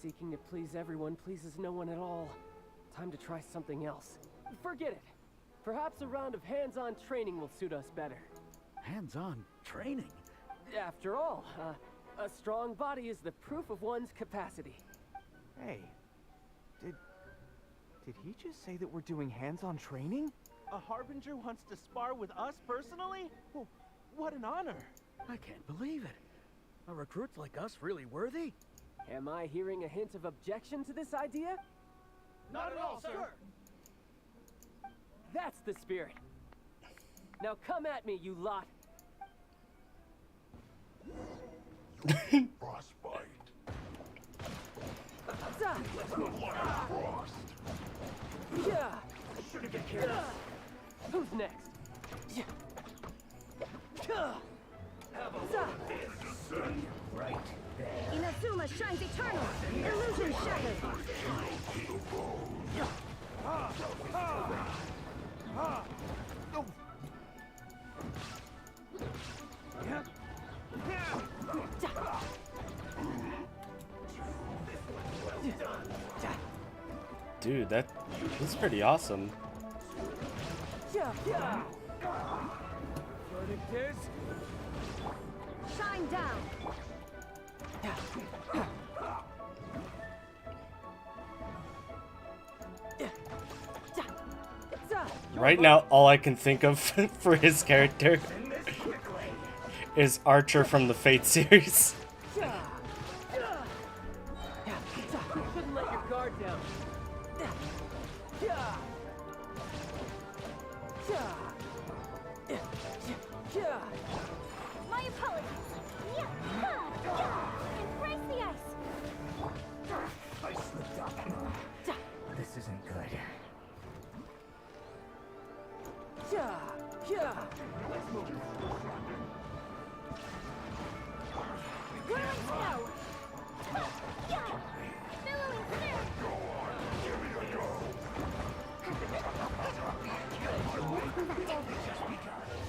Seeking to please everyone pleases no one at all. Time to try something else. Forget it. Perhaps a round of hands-on training will suit us better. Hands-on training? After all, a strong body is the proof of one's capacity. Hey, did he just say that we're doing hands-on training? A Harbinger wants to spar with us personally? Well, what an honor! I can't believe it. Are recruits like us really worthy? Am I hearing a hint of objection to this idea? Not at all, sir! That's the spirit. Now come at me, you lot. Frostbite. Frost. Yeah. Should've been careful. Who's next? Right there. Inazuma shines eternal. Illusion shattered. Dude, that's pretty awesome. Verdict is Shine down. Right now, all I can think of for his character is Archer from the Fate series. You couldn't let your guard down. My apologies. Embrace the ice. I slipped up. This isn't good. Let's move. Whirling snow. Billowing snow.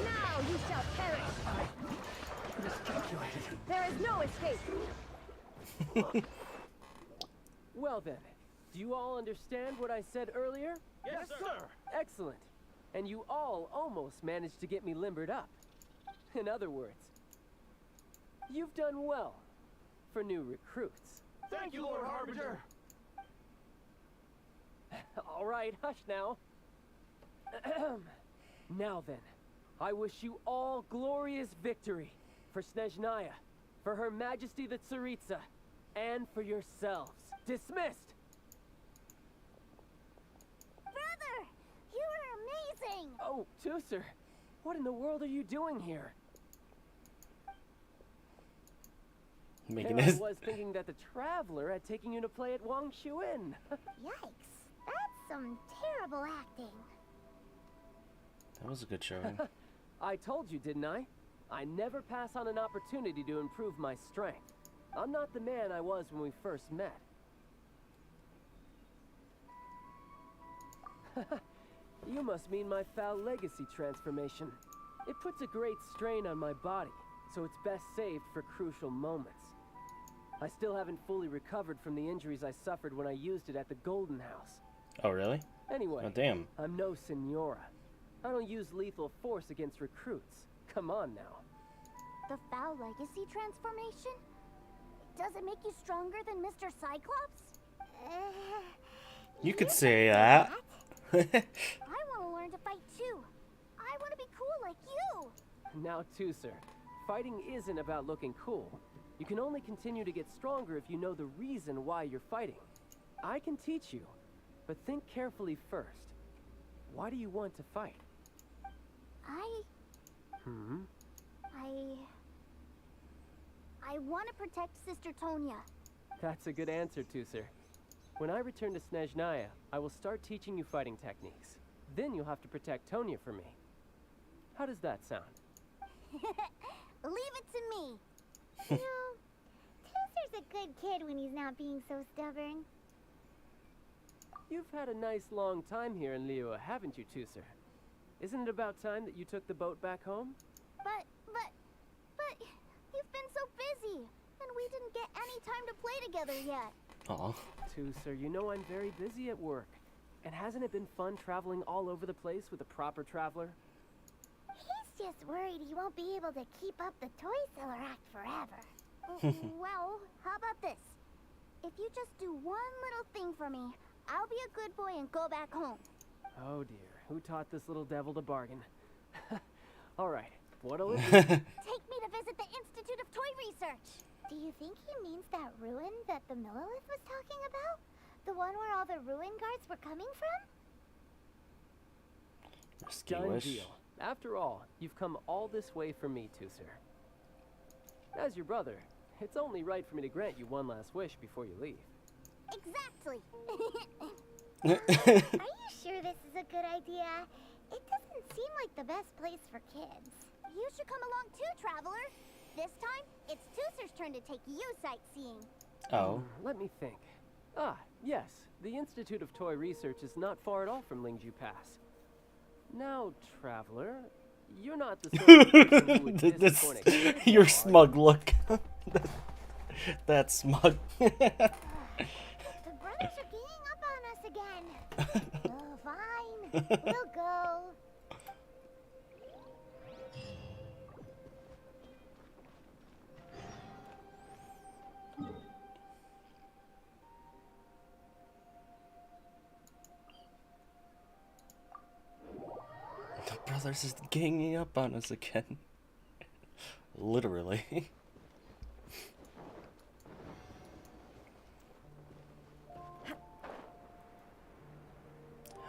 Now you shall perish. There is no escape. Well then, do you all understand what I said earlier? Yes, sir! Excellent. And you all almost managed to get me limbered up. In other words, you've done well for new recruits. Thank you, Lord Harbinger! All right, hush now. Now then, I wish you all glorious victory for Snezhnaya, for Her Majesty the Tsaritsa, and for yourselves. Dismissed! Brother, you are amazing. Oh, Tooser, what in the world are you doing here? Making There his. I was thinking that the Traveler had taken you to play at Wang Shuin. Yikes, that's some terrible acting. That was a good showing. I told you, didn't I? I never pass on an opportunity to improve my strength. I'm not the man I was when we first met. You must mean my foul legacy transformation. It puts a great strain on my body, so it's best saved for crucial moments. I still haven't fully recovered from the injuries I suffered when I used it at the Golden House. Oh, really? Anyway, Oh, damn. I'm no senora. I don't use lethal force against recruits. Come on now. The foul legacy transformation? Does it make you stronger than Mr. Cyclops? You could say that. I want to learn to fight too. I want to be cool like you. Now, Tooser, fighting isn't about looking cool. You can only continue to get stronger if you know the reason why you're fighting. I can teach you, but think carefully first. Why do you want to fight? I want to protect Sister Tonya. That's a good answer, Tooser. When I return to Snezhnaya, I will start teaching you fighting techniques. Then you'll have to protect Tonya for me. How does that sound? Leave it to me. You know, Tooser's a good kid when he's not being so stubborn. You've had a nice long time here in Liyue, haven't you, Tooser? Isn't it about time that you took the boat back home? But you've been so busy, and we didn't get any time to play together yet. Aw. Tooser, you know I'm very busy at work. And hasn't it been fun traveling all over the place with a proper traveler? He's just worried he won't be able to keep up the toy seller act forever. Well, how about this? If you just do one little thing for me, I'll be a good boy and go back home. Oh dear, who taught this little devil to bargain? Alright, what'll it be? Take me to visit the Institute of Toy Research. Do you think he means that ruin that the Millilith was talking about? The one where all the ruin guards were coming from? Risky Done wish. deal. After all, you've come all this way for me, Tooser. As your brother, it's only right for me to grant you one last wish before you leave. Exactly. Are you sure this is a good idea? It doesn't seem like the best place for kids. You should come along too, traveler. This time, it's Tooser's turn to take you sightseeing. Oh. Let me think. Ah, yes, the Institute of Toy Research is not far at all from Lingju Pass. Now, traveler, you're not the sort of person who would disappoint a kid, Your are you? smug look. That smug. The brothers are ganging up on us again. Oh, fine. We'll go. The brothers is ganging up on us again. Literally.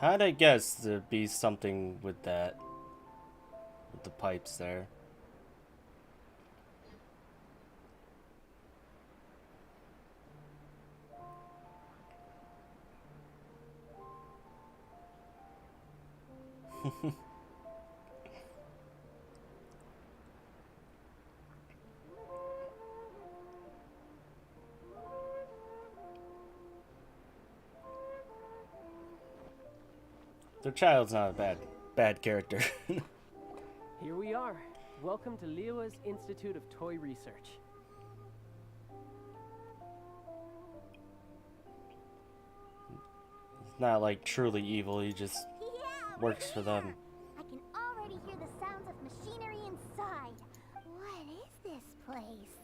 I'd I guess there'd be something with that. With the pipes there. Their child's not a bad character. Here we are. Welcome to Liyue's Institute of Toy Research. He's not like truly evil, he just Yeah, works for them. I can already hear the sounds of machinery inside. What is this place?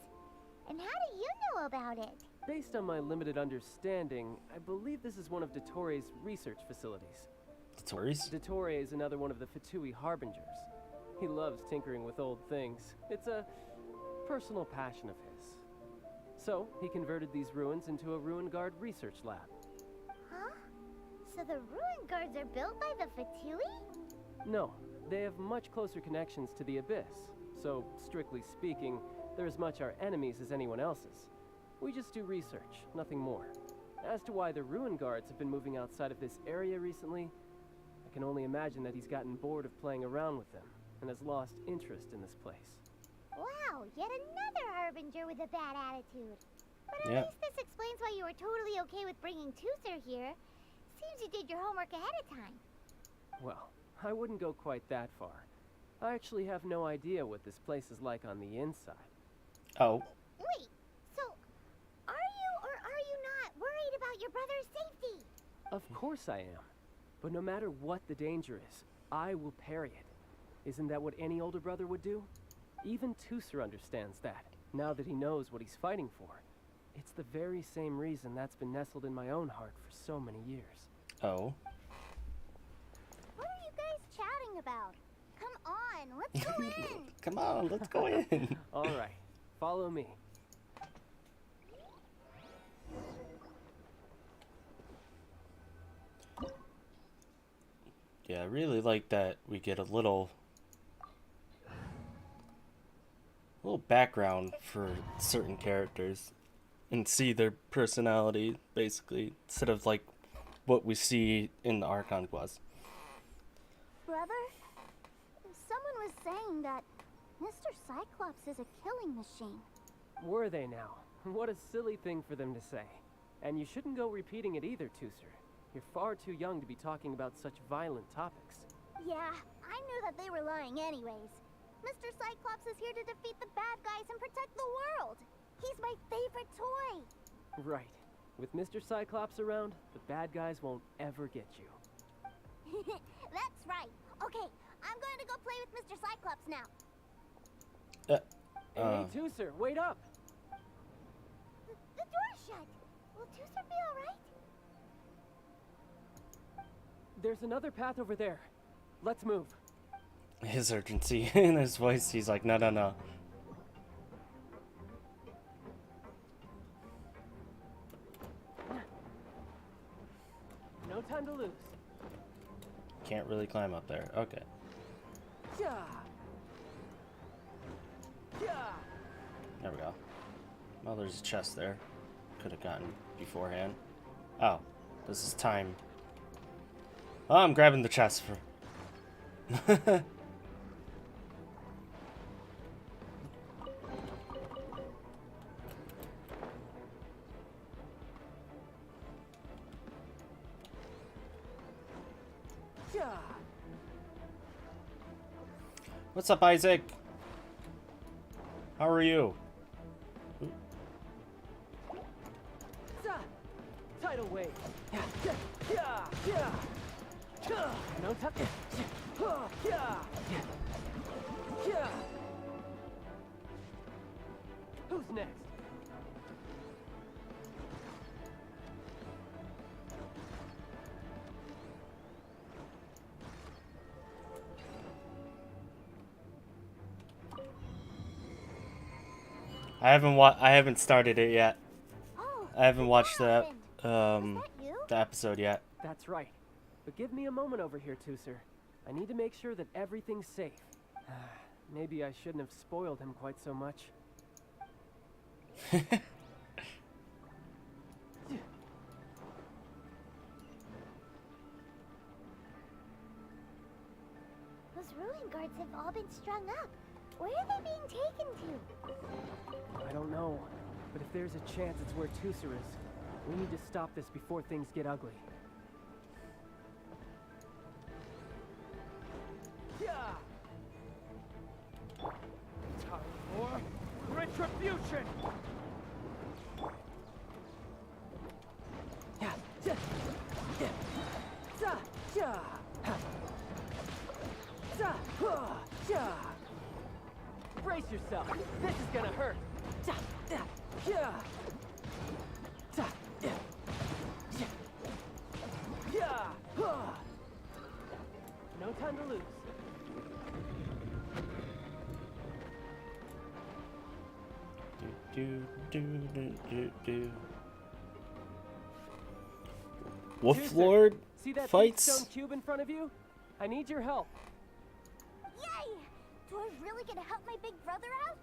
And how do you know about it? Based on my limited understanding, I believe this is one of Dottoro's research facilities. The Tories? Dottore is another one of the Fatui Harbingers. He loves tinkering with old things. It's a personal passion of his. So, he converted these ruins into a Ruin Guard research lab. Huh? So the ruin guards are built by the Fatui? No, they have much closer connections to the Abyss. So, strictly speaking, they're as much our enemies as anyone else's. We just do research, nothing more. As to why the Ruin Guards have been moving outside of this area recently, I can only imagine that he's gotten bored of playing around with them and has lost interest in this place. Wow, yet another harbinger with a bad attitude. But at Yeah. least this explains why you were totally okay with bringing Tooser here. Seems you did your homework ahead of time. Well, I wouldn't go quite that far. I actually have no idea what this place is like on the inside. Oh. Wait, so are you or are you not worried about your brother's safety? Of course I am. But no matter what the danger is, I will parry it. Isn't that what any older brother would do? Even Tooser understands that, now that he knows what he's fighting for. It's the very same reason that's been nestled in my own heart for so many years. Oh. What are you guys chatting about? Come on, let's go in. Come on, let's go in. Alright, follow me. Yeah, I really like that we get a little background for certain characters and see their personality, basically, instead of like what we see in the Archon Quest. Brother, someone was saying that Mr. Cyclops is a killing machine. Were they now? What a silly thing for them to say. And you shouldn't go repeating it either, Tooser. You're far too young to be talking about such violent topics. Yeah, I knew that they were lying anyways. Mr. Cyclops is here to defeat the bad guys and protect the world. He's my favorite toy. Right. With Mr. Cyclops around, the bad guys won't ever get you. That's right. Okay, I'm going to go play with Mr. Cyclops now. Hey, Tooser, wait up! The door's shut. Will Tooser be alright? There's another path over there. Let's move. His urgency in his voice, he's like, no, no, no. No time to lose. Can't really climb up there. Okay. Yeah. Yeah. There we go. Well, there's a chest there. Could have gotten beforehand. Oh, this is time. Oh, I'm grabbing the chest for. Yeah. What's up, Isaac? How are you? Tidal wave. Yeah. Yeah. Yeah. No time. Yeah. Yeah. Who's next? I haven't started it yet. Oh, I haven't watched what the happened? Was that you? the episode yet. That's right. But give me a moment over here, Tooser. I need to make sure that everything's safe. Maybe I shouldn't have spoiled him quite so much. Those ruin guards have all been strung up. Where are they being taken to? I don't know, but if there's a chance it's where Tooser is, we need to stop this before things get ugly. Yeah! Time for retribution! Yeah! Yeah! Yeah! Yeah! Yeah! Yeah! Yeah! Brace yourself. This is gonna hurt. Yeah! Yeah! Yeah! Yeah! Yeah! Yeah! No time to lose. Wolf Tooser, Lord see that big fights. stone cube in front of you? I need your help. Yay! Do I really get to help my big brother out?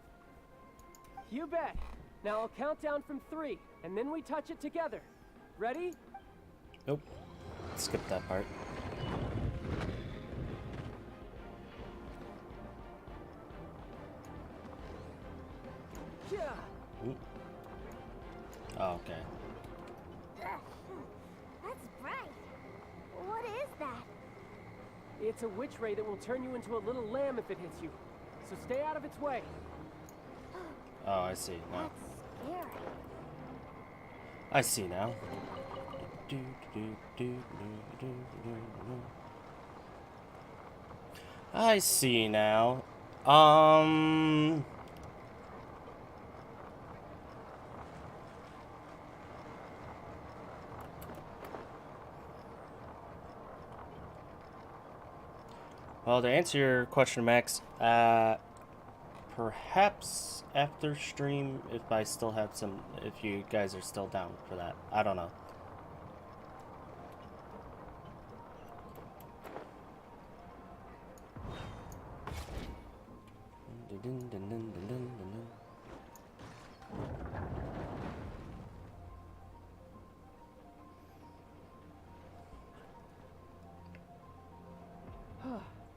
You bet. Now I'll count down from 3, and then we touch it together. Ready? Nope. Skip that part. Yeah. Ooh. Oh, okay. That's bright. What is that? It's a witch ray that will turn you into a little lamb if it hits you. So stay out of its way. Oh, I see now. That's scary. I see now. I see now. Well, to answer your question, Max, perhaps after stream, if I still have some, if you guys are still down for that. I don't know.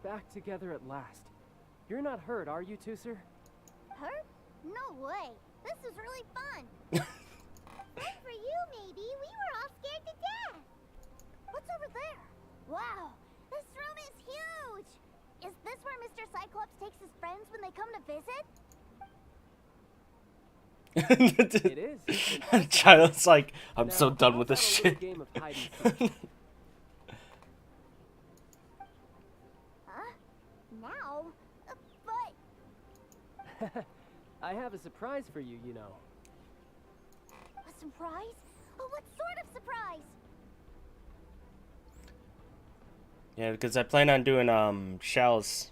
Back together at last. You're not hurt, are you, Tooser? Hurt? No way. This is really fun. Fun for you, maybe. We were all scared to death. What's over there? Wow, this room is huge. Is this where Mr. Cyclops takes his friends when they come to visit? It is. Child's like, I'm Now, so done how with this about a little shit. game of hide and seek? Huh? Now? But... I have a surprise for you, you know. A surprise? Oh, what sort of surprise? Yeah, because I plan on doing Xiao's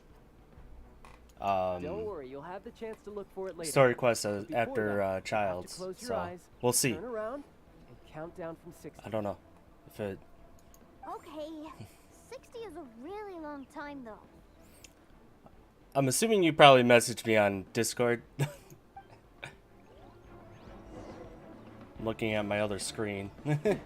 Don't worry, you'll have the chance to look for it later. story quest But before after that, you'll have to Child's. close your So eyes, we'll see. Turn around and count down from 60. I don't know if it. Okay, 60 is a really long time, though. I'm assuming you probably messaged me on Discord. Looking at my other screen. 59,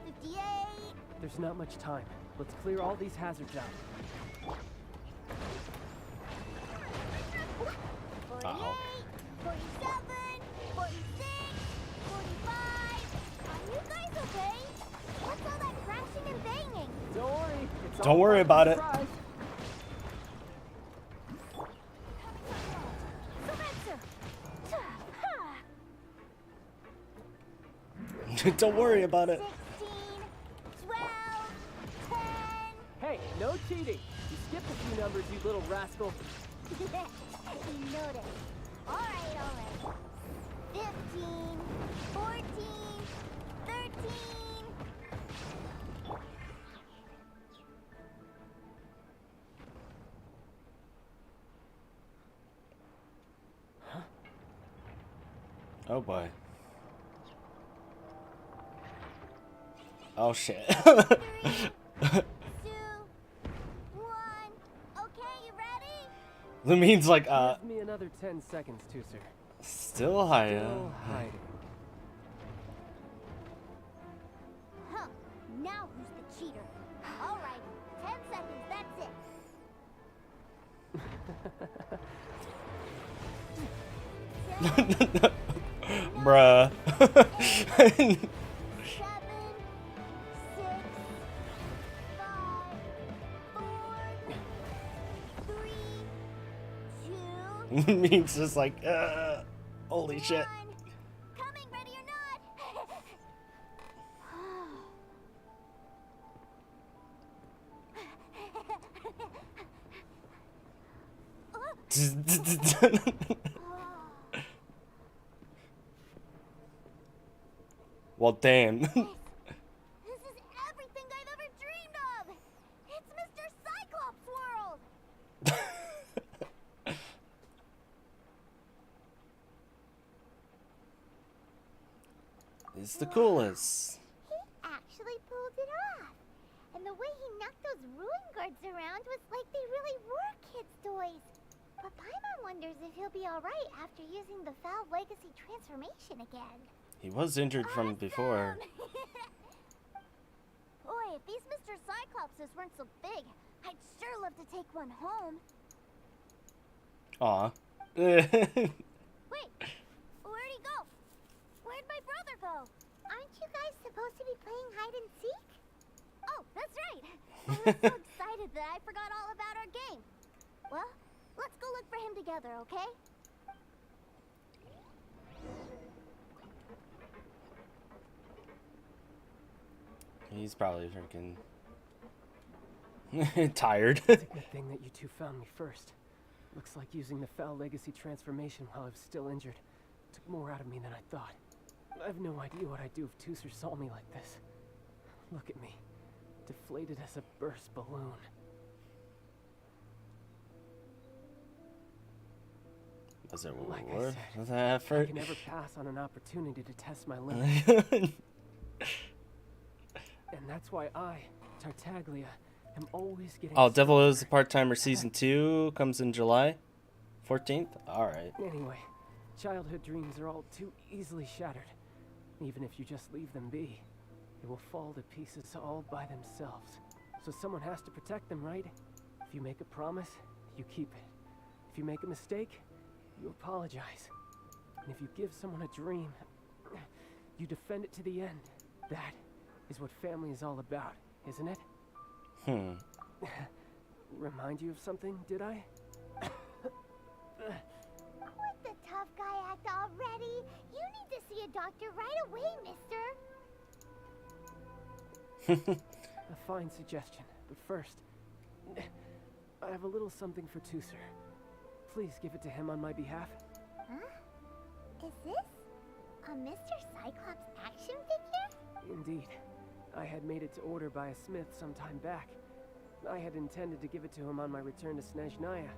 58. There's not much time. Let's clear all these hazards out. 48, 47, 46, 45. Are you guys okay? What's all that crashing and banging? Don't worry. It's Don't all worry part of about the it. Surprise. Don't worry about it. 16, 12, 10. Hey, no cheating. You skipped a few numbers, you little rascal. You noticed. Alright. 15, 14, 13. Oh boy. Oh shit. 3, 2, 1. Okay, you ready? That means like Give me another 10 seconds, Tooser. still higher. Still hiding. Huh. Now who's the cheater? Alright, 10 seconds, that's it. 10, Bruh. 7, 6, 5, 4, 3, 2, means just like holy shit. 1. Coming, ready or not? Well, damn. This is everything I've ever dreamed of! It's Mr. Cyclops' world! It's the coolest. He actually pulled it off. And the way he knocked those ruin guards around was like they really were kids' toys. But Paimon wonders if he'll be alright after using the Foul Legacy transformation again. He was injured from before. Boy, if these Mr. Cyclopses weren't so big, I'd sure love to take one home. Aw. Wait, where'd he go? Where'd my brother go? Aren't you guys supposed to be playing hide and seek? Oh, that's right. I was so excited that I forgot all about our game. Well, let's go look for him together, okay? He's probably freaking tired. It's a good thing that you two found me first. Looks like using the Foul Legacy transformation while I was still injured took more out of me than I thought. I have no idea what I'd do if Tooser saw me like this. Look at me, deflated as a burst balloon. Was it Like I worth said, the I effort? can never pass on an opportunity to test my limits. And that's why I, Tartaglia, am always getting Oh, stuck. Devil is the Part-Timer Season 2 comes in July 14th? Alright. Anyway, childhood dreams are all too easily shattered. Even if you just leave them be, they will fall to pieces all by themselves. So someone has to protect them, right? If you make a promise, you keep it. If you make a mistake, you apologize. And if you give someone a dream, you defend it to the end. That is what family is all about, isn't it? Remind you of something, did I? Quit the tough guy act already. You need to see a doctor right away, mister. A fine suggestion, but first, I have a little something for Tusser. Please give it to him on my behalf. Huh? Is this a Mr. Cyclops action figure? Indeed. I had made it to order by a smith some time back. I had intended to give it to him on my return to Snezhnaya,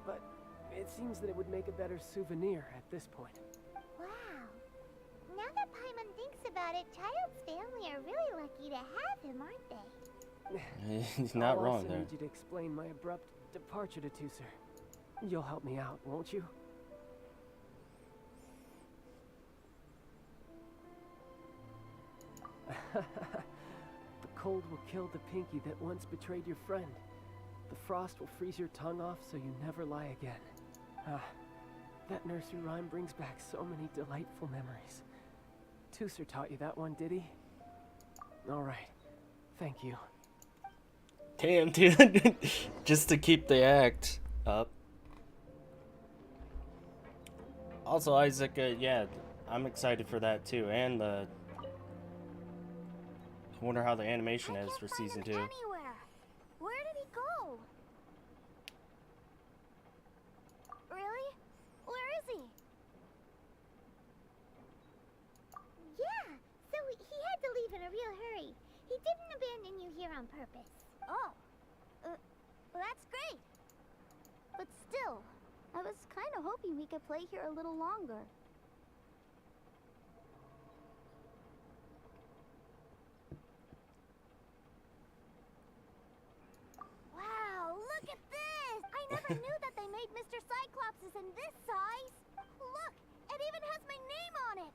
but it seems that it would make a better souvenir at this point. Wow. Now that Paimon thinks about it, Child's family are really lucky to have him, aren't they? He's not I'll wrong also there. need you to explain my abrupt departure to Tusser. You'll help me out, won't you? The cold will kill the pinky that once betrayed your friend. The frost will freeze your tongue off so you never lie again. Ah, that nursery rhyme brings back so many delightful memories. Tusser taught you that one, did he? All right. Thank you. Damn, dude. Just to keep the act up. Also, Isaac, yeah, I'm excited for that too, and the. I wonder how the animation is for season 2. Anywhere. Where did he go? Really? Where is he? Yeah, so he had to leave in a real hurry. He didn't abandon you here on purpose. Oh, well, that's great. But still, I was kind of hoping we could play here a little longer. Wow, look at this! I never knew that they made Mr. Cyclopses in this size. Look, it even has my name on it.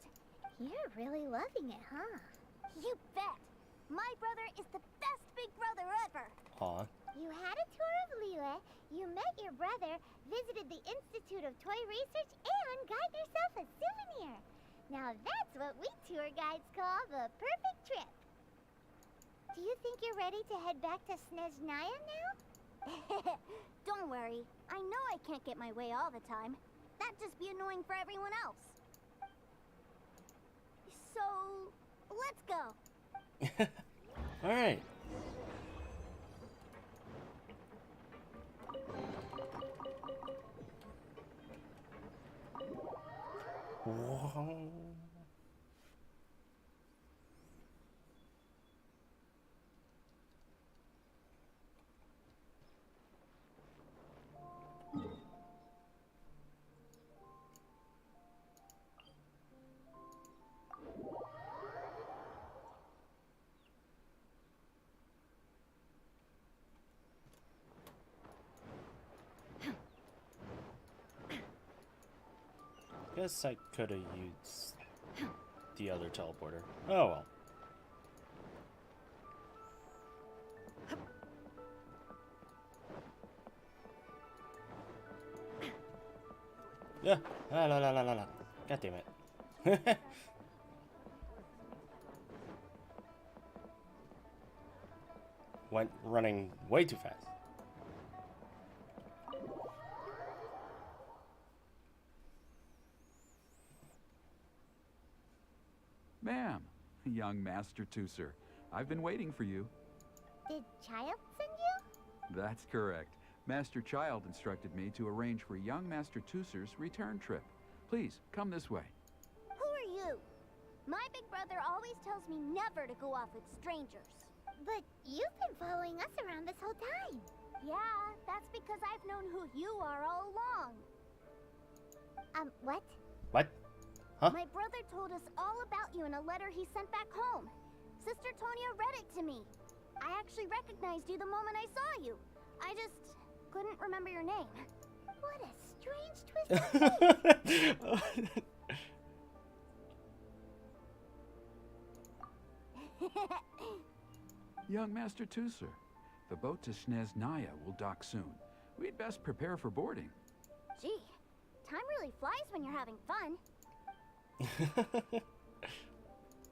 You're really loving it, huh? You bet. My brother is the best big brother ever. Aw. You had a tour of Liyue, you met your brother, visited the Institute of Toy Research, and got yourself a souvenir. Now that's what we tour guides call the perfect trip. Do you think you're ready to head back to Snezhnaya now? Don't worry. I know I can't get my way all the time. That'd just be annoying for everyone else. So, let's go. Alright. Whoa. Guess I could have used the other teleporter. Oh well. Yeah. La la la la la. God damn it. Went running way too fast. Ma'am, young Master Tusser, I've been waiting for you. Did Child send you? That's correct. Master Child instructed me to arrange for young Master Tusser's return trip. Please, come this way. Who are you? My big brother always tells me never to go off with strangers. But you've been following us around this whole time. Yeah, that's because I've known who you are all along. What? What? Huh? My brother told us all about you in a letter he sent back home. Sister Tonia read it to me. I actually recognized you the moment I saw you. I just couldn't remember your name. What a strange twist of fate. Young Master Tusser, the boat to Snezhnaya will dock soon. We'd best prepare for boarding. Gee, time really flies when you're having fun.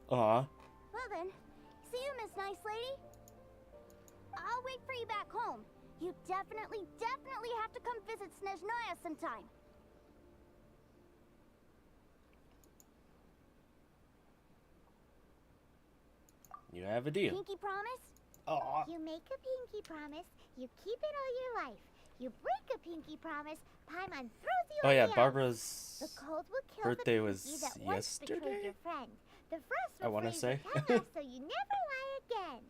Aw. Well then, see you, Miss Nice Lady. I'll wait for you back home. You definitely have to come visit Snezhnaya sometime. You have a deal. Pinky promise? Aw. You make a pinky promise, you keep it all your life. You break a pinky promise, Paimon throws you Oh on yeah, the ice. Barbara's The cold will kill birthday the was pinky that once betrayed yesterday? your friend. The frost I will wanna freeze say. your tongue off so you never lie again.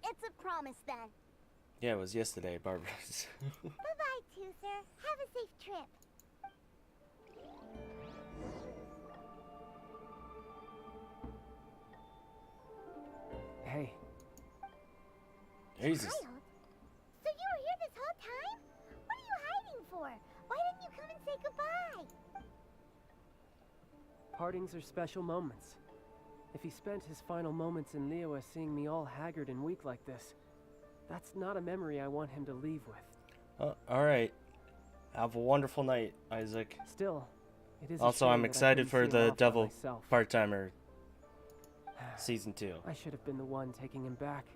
It's a promise then. Yeah, it was yesterday, Barbara's. Bye-bye, Toother. Have a safe trip. Hey, Jesus. Child? So you were here this whole time? What are you hiding for? Why didn't you come and say goodbye? partings are special moments. If he spent his final moments in Liyue seeing me all haggard and weak like this, that's not a memory I want him to leave with. Alright. Have a wonderful night, Isaac. Still, it is a Also, shame I'm that I excited couldn't for see him the off by Devil myself. part-timer season 2. I should have been the one taking him back.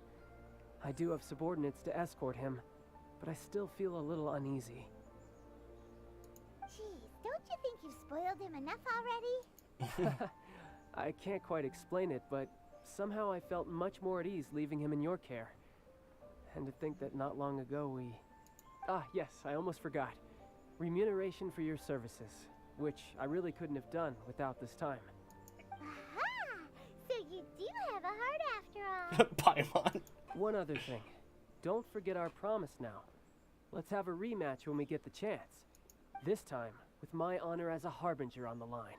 I do have subordinates to escort him, but I still feel a little uneasy. Geez, don't you think you've spoiled him enough already? I can't quite explain it, but somehow I felt much more at ease leaving him in your care. And to think that not long ago we... Ah, yes, I almost forgot. Remuneration for your services, which I really couldn't have done without this time. Aha! So you do have a heart after all. Paimon. One other thing. Don't forget our promise now. Let's have a rematch when we get the chance. This time, with my honor as a harbinger on the line.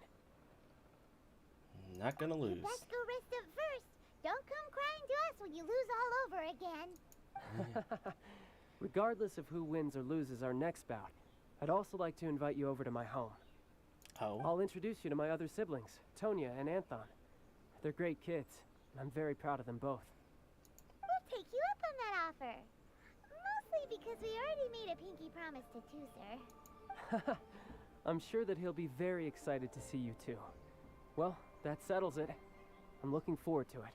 Not gonna lose. You best go rest up first. Don't come crying to us when you lose all over again. Regardless of who wins or loses our next bout, I'd also like to invite you over to my home. Oh. I'll introduce you to my other siblings, Tonya and Anthon. They're great kids, and I'm very proud of them both. We'll take you up on that offer. Mostly because we already made a pinky promise to Toother. I'm sure that he'll be very excited to see you too. Well, that settles it. I'm looking forward to it.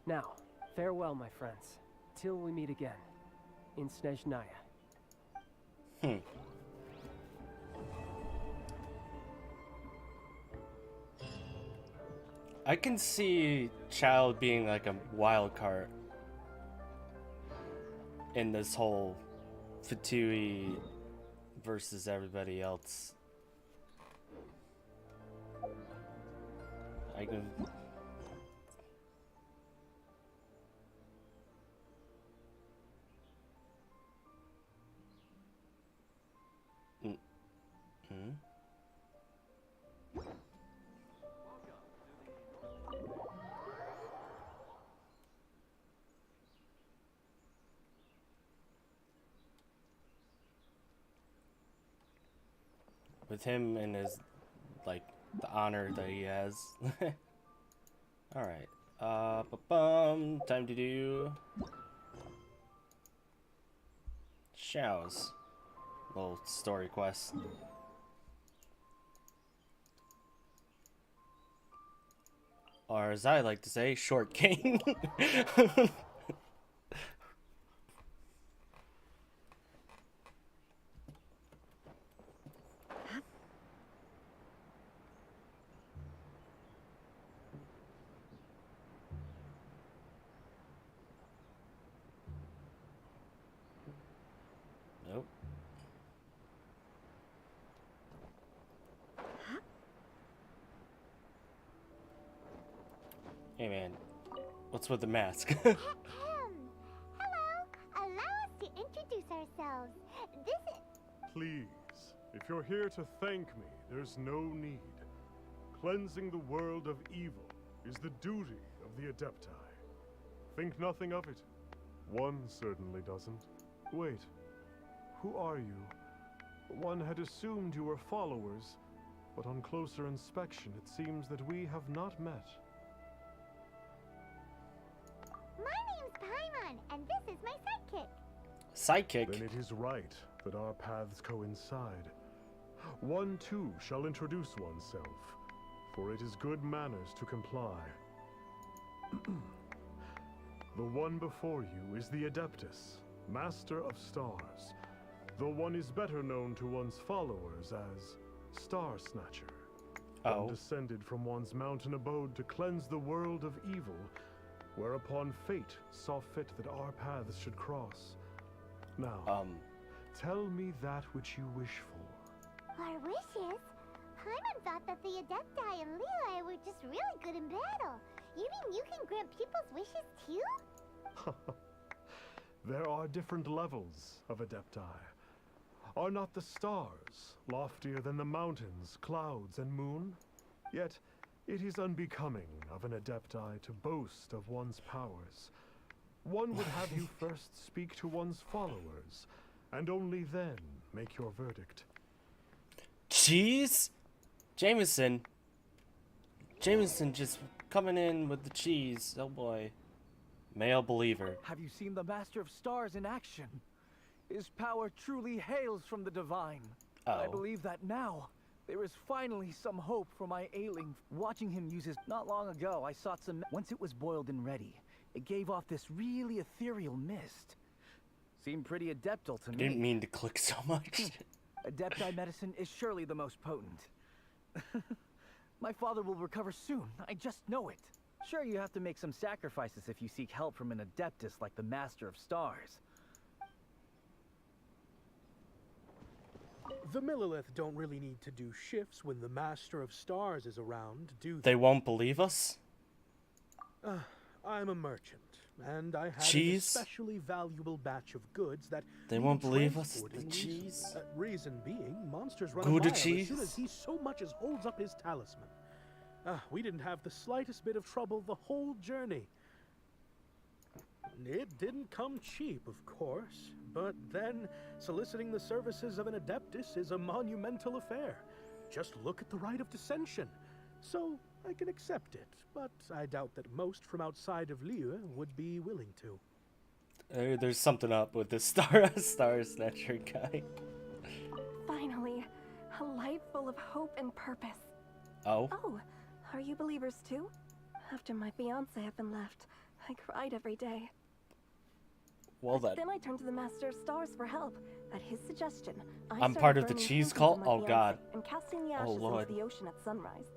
Now, farewell, my friends. Till we meet again. In Snezhnaya. I can see Child being like a wild card in this whole Fatui versus everybody else. I can... With him and his, like, the honor that he has. Alright. Time to do Xiao's little story quest. Or as I like to say, short king. Nope. Hey man, what's with the mask? Hello. Allow us to introduce ourselves. This is... Please, if you're here to thank me, there's no need. Cleansing the world of evil is the duty of the Adepti. Think nothing of it. One certainly doesn't. Wait, who are you? One had assumed you were followers, but on closer inspection it seems that we have not met. My name's Paimon, and this is my sidekick. Sidekick? Then it is right that our paths coincide. One too shall introduce oneself, for it is good manners to comply. The one before you is the Adeptus, Master of Stars, though one is better known to one's followers as Star Snatcher. Oh. One descended from one's mountain abode to cleanse the world of evil, whereupon fate saw fit that our paths should cross. Now, tell me that which you wish for. Our wishes? Paimon thought that the Adepti and Leela were just really good in battle. You mean you can grant people's wishes too? There are different levels of Adepti. Are not the stars loftier than the mountains, clouds, and moon? Yet, it is unbecoming of an Adepti to boast of one's powers. One would have you first speak to one's followers, and only then make your verdict. Cheese? Jameson just coming in with the cheese. Oh boy. Male believer. Have you seen the Master of Stars in action? His power truly hails from the divine. I Oh. believe that now there is finally some hope for my ailing. Watching him use his... Not long ago, I sought some... Once it was boiled and ready, it gave off this really ethereal mist. Seemed pretty adeptal to I me. didn't mean to click so much. Adepti medicine is surely the most potent. My father will recover soon. I just know it. Sure, you have to make some sacrifices if you seek help from an Adeptus like the Master of Stars. The Millilith don't really need to do shifts when the Master of Stars is around, do They won't believe us? I'm a merchant, and I have Cheese? an especially valuable batch of goods that They need won't believe us? transporting. The cheese? Reason being, monsters run Gouda a mile as cheese? soon as he so much as holds up his talisman. We didn't have the slightest bit of trouble the whole journey. It didn't come cheap, of course, but then soliciting the services of an Adeptus is a monumental affair. Just look at the rite of dissension. So I can accept it, but I doubt that most from outside of Liyue would be willing to. There's something up with this Star Snatcher guy. Finally, a life full of hope and purpose. Oh? Oh, are you believers too? After my fiancé had been left, I cried every day. Well then. Then I turned to the Master of Stars for help. At his suggestion, I'm started part of the burning cheese tokens cult? of my Oh, God. fiancé and casting the Oh, ashes Lord. into the ocean at sunrise.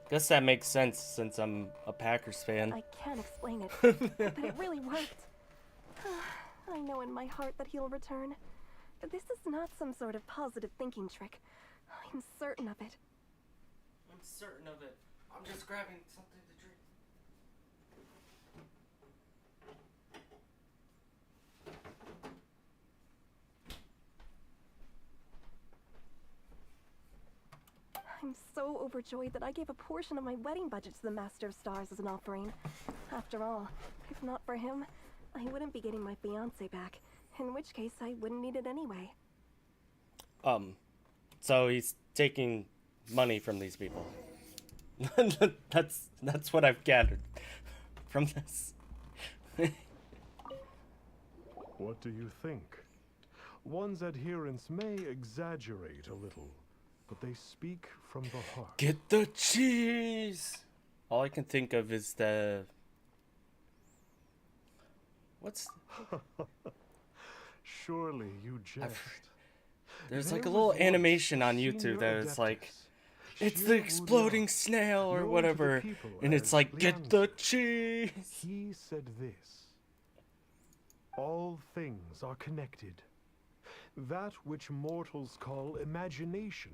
Guess that makes sense since I'm a Packers fan. I can't explain it, but it really worked. I know in my heart that he'll return. This is not some sort of positive thinking trick. I'm certain of it. I'm certain of it. I'm just grabbing something to drink. I'm so overjoyed that I gave a portion of my wedding budget to the Master of Stars as an offering. After all, if not for him, I wouldn't be getting my fiancé back, in which case I wouldn't need it anyway. So he's taking money from these people. That's what I've gathered from this. What do you think? One's adherents may exaggerate a little, but they speak from the heart. Get the cheese! All I can think of is the... What's... Surely you jest. There's There like a was little once animation a on senior YouTube that is like... Adeptus, It's the Xiao exploding snail or known to the whatever. people And it's as like, get Liang. the cheese! He said this: all things are connected. That which mortals call imagination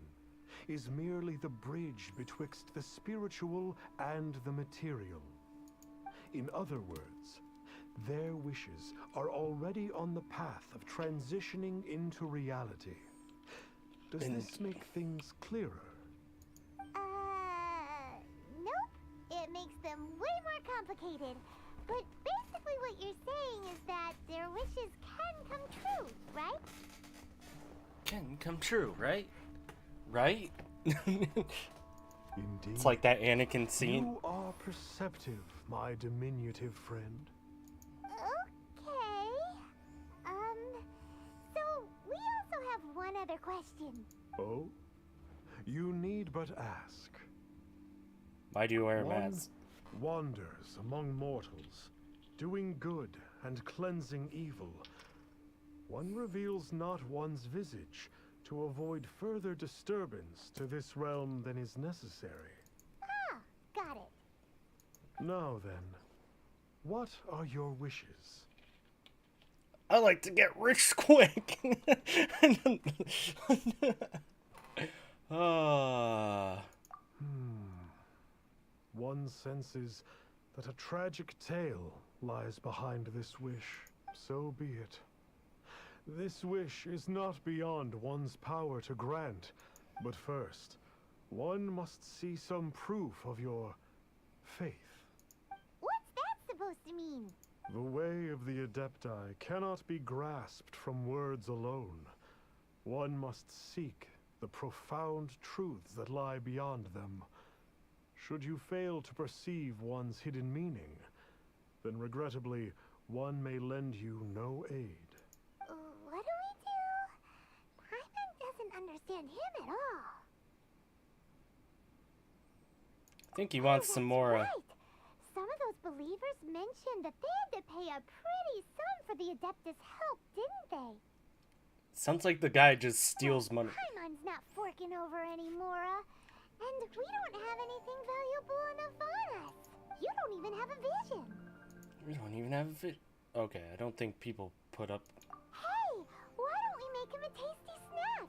is merely the bridge betwixt the spiritual and the material. In other words, their wishes are already on the path of transitioning into reality. Does this make things clearer? Nope. It makes them way more complicated. But basically what you're saying is that their wishes can come true, right? Can come true, right? Right? Indeed. It's like that Anakin scene. You are perceptive, my diminutive friend. further question. Oh? You need but ask. Why do you wear a One mask? wanders among mortals, doing good and cleansing evil. One reveals not one's visage to avoid further disturbance to this realm than is necessary. Ah, got it. Now then, what are your wishes? I like to get rich quick. Ah. One senses that a tragic tale lies behind this wish. So be it. This wish is not beyond one's power to grant, but first, one must see some proof of your faith. What's that supposed to mean? The way of the Adepti cannot be grasped from words alone. One must seek the profound truths that lie beyond them. Should you fail to perceive one's hidden meaning, then regrettably, one may lend you no aid. What do we do? Paimon doesn't understand him at all. I think he wants some more. Right. Some of those believers mentioned that they had to pay a pretty sum for the Adeptus' help, didn't they? Sounds like the guy just steals money. Paimon's not forking over anymore, and we don't have anything valuable enough on us. You don't even have a vision. We don't even have a Okay, I don't think people put up. Hey, why don't we make him a tasty snack?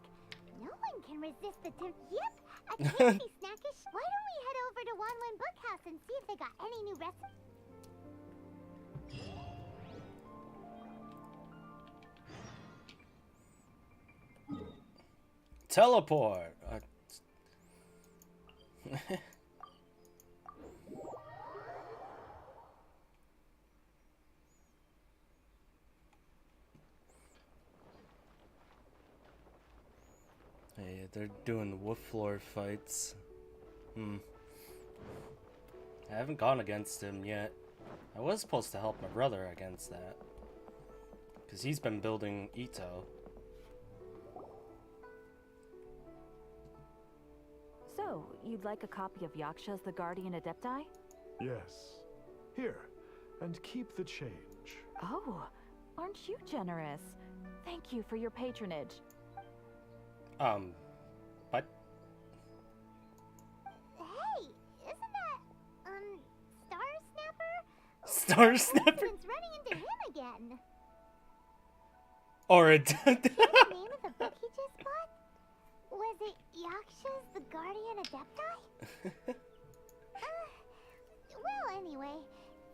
No one can resist the Yep, a tasty snack is. Why don't we head over to Wanwen Bookhouse and see if they got any new recipes? Teleport. Hey, they're doing wolf floor fights. I haven't gone against him yet. I was supposed to help my brother against that, because he's been building Ito. So, you'd like a copy of Yaksha's The Guardian Adepti? Yes. Here, and keep the change. Oh, aren't you generous? Thank you for your patronage. What? Hey, isn't that, Star Snapper? Star Snapper? It's running into him again. Or a What's the name of the book he just bought? Was it Yaksha's The Guardian Adepti? Well, anyway,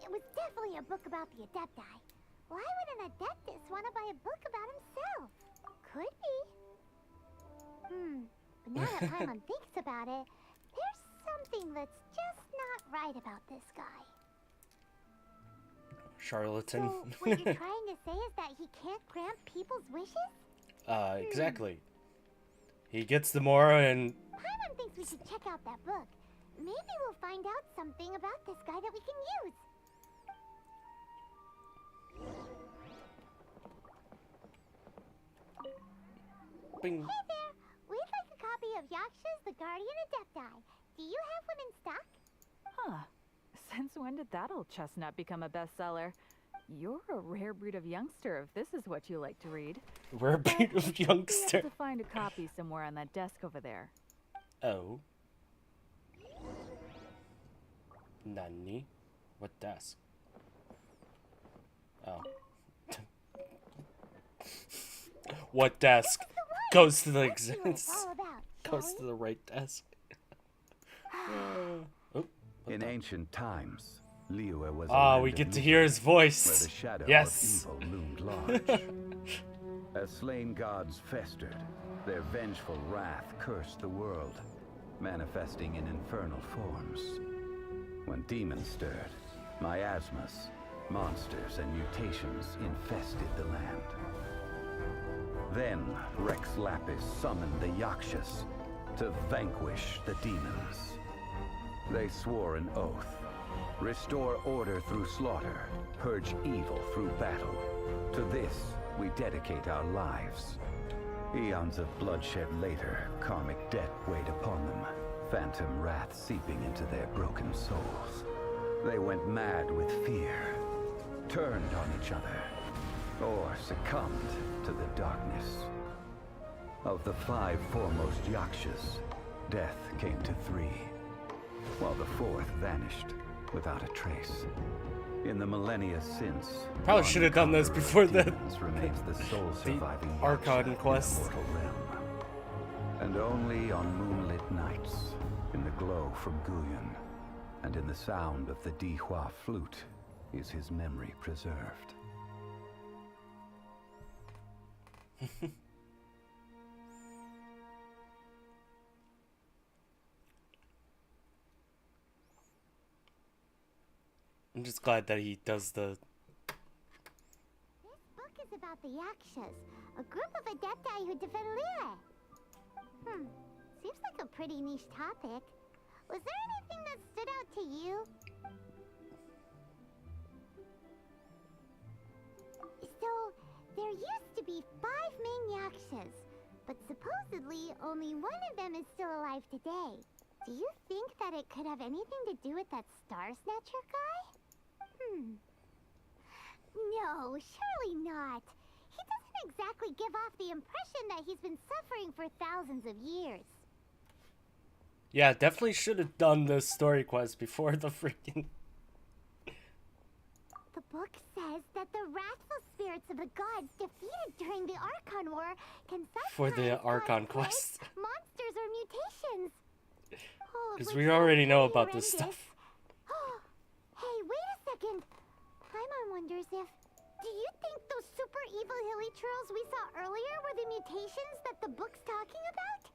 it was definitely a book about the Adepti. Why would an Adeptus want to buy a book about himself? Could be. But now that Paimon thinks about it, there's something that's just not right about this guy. Charlatan. So, what you're trying to say is that he can't grant people's wishes? Exactly. He gets the Mora and... Paimon thinks we should check out that book. Maybe we'll find out something about this guy that we can use. Bing. Hey there! We'd like a copy of Yaksha's The Guardian Adepti. Do you have one in stock? Huh. Since when did that old chestnut become a bestseller? You're a rare breed of youngster if this is what you like to read. Rare breed of You youngster. have to find a copy somewhere on that desk over there. Oh. Nani? What desk? Oh. What desk? Goes to the goes to the right desk. In ancient times, Liyue was we get to hear his voice. where the shadow Yes. of evil loomed large. As slain gods festered, their vengeful wrath cursed the world, manifesting in infernal forms. When demons stirred, miasmas, monsters, and mutations infested the land. Then Rex Lapis summoned the Yakshas to vanquish the demons. They swore an oath: restore order through slaughter, purge evil through battle. To this we dedicate our lives. Eons of bloodshed later, karmic debt weighed upon them, phantom wrath seeping into their broken souls. They went mad with fear, turned on each other, or succumbed to the darkness. Of the 5 foremost Yakshas, death came to 3, while the 4th vanished without a trace. In the millennia since, Probably should have done this before the remains the sole surviving Archon Yaksha in quest. the mortal realm. And only on moonlit nights, in the glow from Guyon, and in the sound of the Dihua flute, is his memory preserved. I'm just glad that he does the... This book is about the Yakshas, a group of adepti who defend Liyue. Seems like a pretty niche topic. Was there anything that stood out to you? So, there used to be 5 main Yakshas, but supposedly only one of them is still alive today. Do you think that it could have anything to do with that Star Snatcher guy? No, surely not. He doesn't exactly give off the impression that he's been suffering for thousands of years. Yeah, definitely should have done the story quest before the freaking... The book says that the wrathful spirits of the gods defeated during the Archon War can For the sometimes Archon cause quest. plagues, monsters, or mutations. Because we already know about this stuff. Hey, wait a second. Paimon wonders if... Do you think those super evil hilly churls we saw earlier were the mutations that the book's talking about?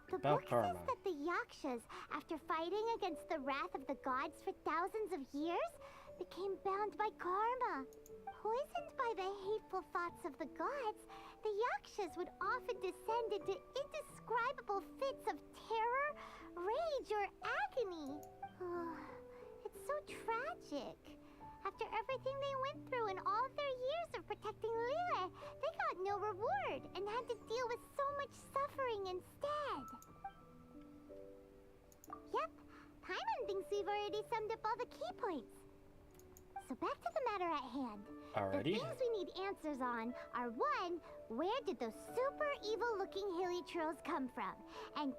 The book says that the Yakshas, after fighting against the wrath of the gods for thousands of years, became bound by karma. Poisoned by the hateful thoughts of the gods, the Yakshas would often descend into indescribable fits of terror, rage, or agony. It's so tragic. After everything they went through in all of their years of protecting Liyue, they got no reward and had to deal with so much suffering instead. Yep, Paimon thinks we've already summed up all the key points. So back to the matter at hand. Alrighty. The things we need answers on are 1, where did those super evil-looking hilly trolls come from? And 2,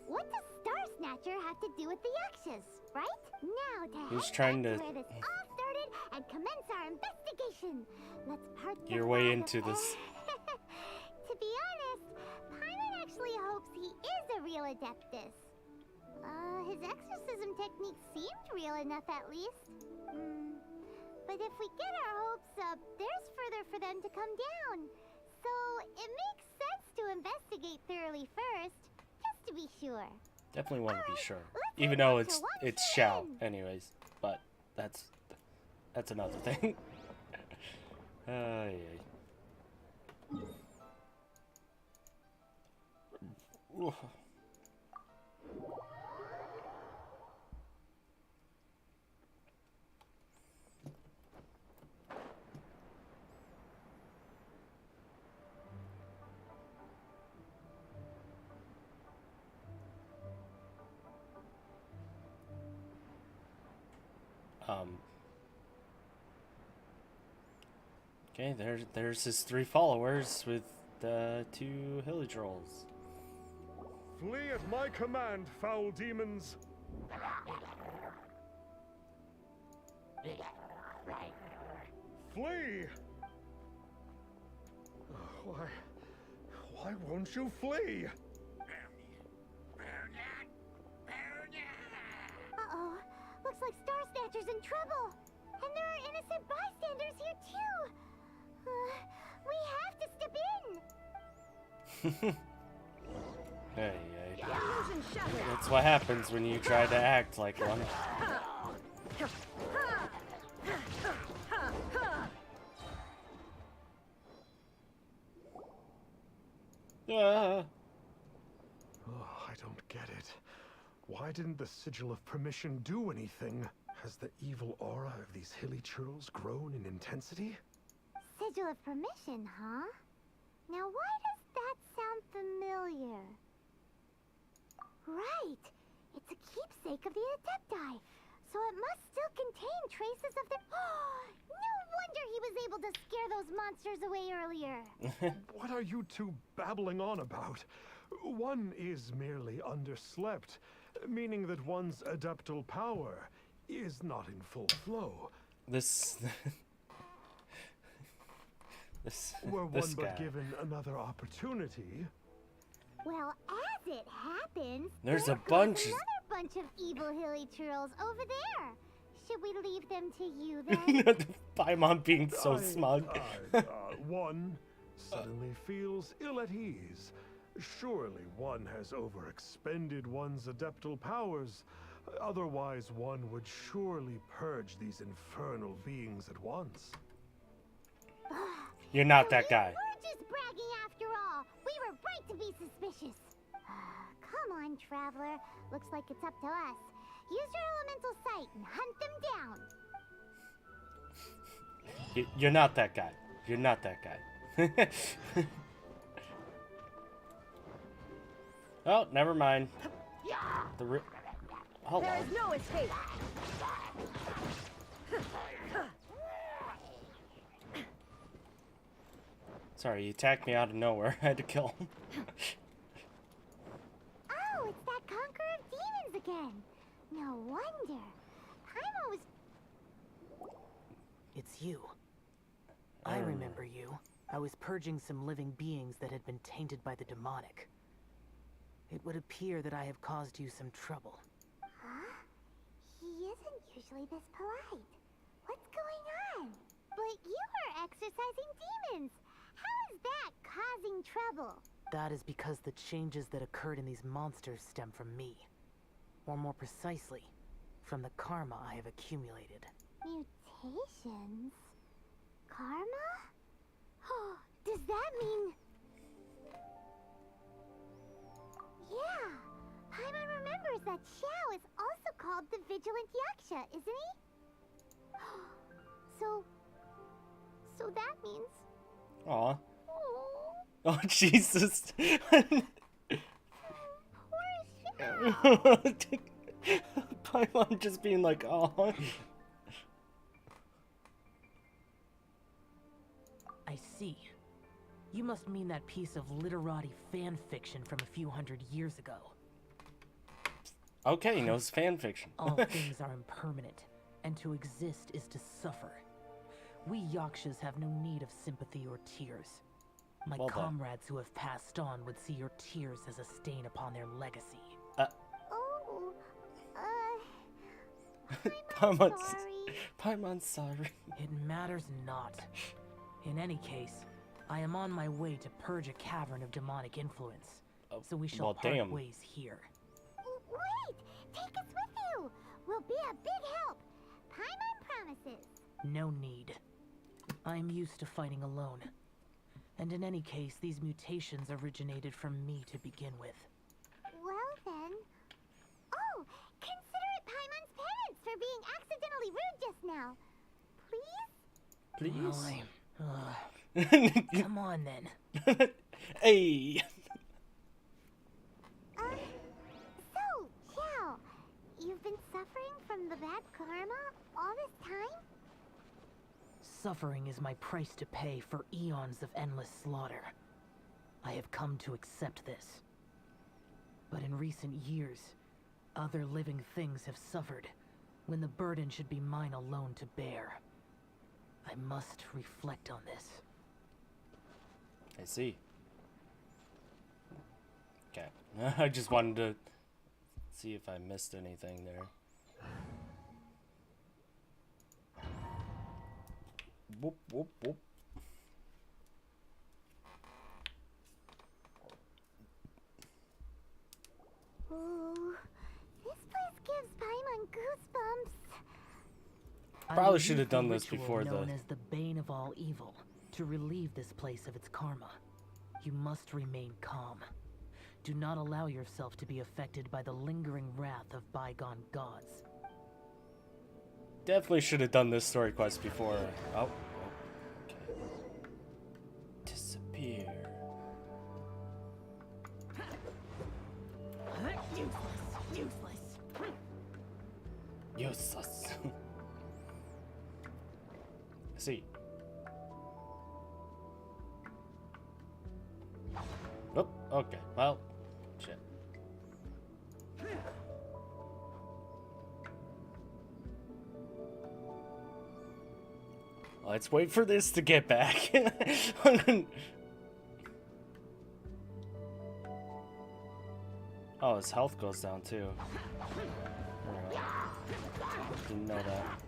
what does Star Snatcher have to do with the Yakshas, right? Now to He's head trying back to- where this all started and commence our investigation. Let's part the Your way flag of into this. To be honest, Paimon actually hopes he is a real Adeptus. His exorcism technique seemed real enough at least. But if we get our hopes up, there's further for them to come down. So it makes sense to investigate thoroughly first, just to be sure. Definitely want to be sure. Even though it's Xiao anyways. But that's another thing. Ooh. Okay, there's his 3 followers with the 2 hilly trolls. Flee at my command, foul demons! Flee! Why won't you flee? Uh-oh. Looks like Star Snatcher's in trouble. And there are innocent bystanders here too. We have to step in. That's what happens when you try to act like one. Oh, I don't get it. Why didn't the Sigil of Permission do anything? Has the evil aura of these hilly churls grown in intensity? sigil of permission, huh? Now why does that sound familiar? Right! It's a keepsake of the Adepti, so it must still contain traces of their... No wonder he was able to scare those monsters away earlier! What are you two babbling on about? One is merely underslept, meaning that one's adeptal power is not in full flow. This Were one this but guy. given another opportunity. Well, as it happens, There's a there goes bunch. another bunch of evil hilly churls over there. Should we leave them to you then? Paimon being so smug. One suddenly feels ill at ease. Surely one has overexpended one's adeptal powers. Otherwise, one would surely purge these infernal beings at once. You're not that guy. We're just bragging after all. We were right to be suspicious. Come on, Traveler. Looks like it's up to us. Use your elemental sight and hunt them down. You're not that guy. You're not that guy. Oh, never mind. Hold There on. is no escape. Sorry, he attacked me out of nowhere. I had to kill him. Oh, it's that conqueror of demons again. No wonder. Paimon was... It's you. I remember you. I was purging some living beings that had been tainted by the demonic. It would appear that I have caused you some trouble. Huh? He isn't usually this polite. What's going on? But you are exercising demons. How is that causing trouble? That is because the changes that occurred in these monsters stem from me. Or more precisely, from the karma I have accumulated. Mutations? Karma? Does that mean... Yeah, Paimon remembers that Xiao is also called the Vigilant Yaksha, isn't he? So that means... Aw. Oh, Jesus. Paimon just being like, aw. I see. You must mean that piece of literati fan fiction from a few hundred years ago. Okay, he knows fan fiction. All things are impermanent, and to exist is to suffer. We Yakshas have no need of sympathy or tears. My Well done. comrades who have passed on would see your tears as a stain upon their legacy. Paimon's sorry. It matters not. In any case, I am on my way to purge a cavern of demonic influence. So we shall well, part damn. ways here. Wait! Take us with you! We'll be a big help! Paimon promises! No need. I am used to fighting alone. And in any case, these mutations originated from me to begin with. Well then... Oh! Consider it Paimon's penance for being accidentally rude just now. Please? Well, come on then. Hey! So, Xiao, you've been suffering from the bad karma all this time? Suffering is my price to pay for eons of endless slaughter. I have come to accept this. But in recent years, other living things have suffered, when the burden should be mine alone to bear. I must reflect on this. I see. Okay. I just wanted to see if I missed anything there. Whoop, whoop, whoop. Ooh, this place gives Paimon goosebumps. Probably I will should have use the done this ritual before known the... as the bane of all evil to relieve this place of its karma. You must remain calm. Do not allow yourself to be affected by the lingering wrath of bygone gods. Definitely should have done this story quest before. Oh. Okay. Useless. See. Oh, okay. Well, shit. Let's wait for this to get back. Oh, his health goes down too. Didn't know that.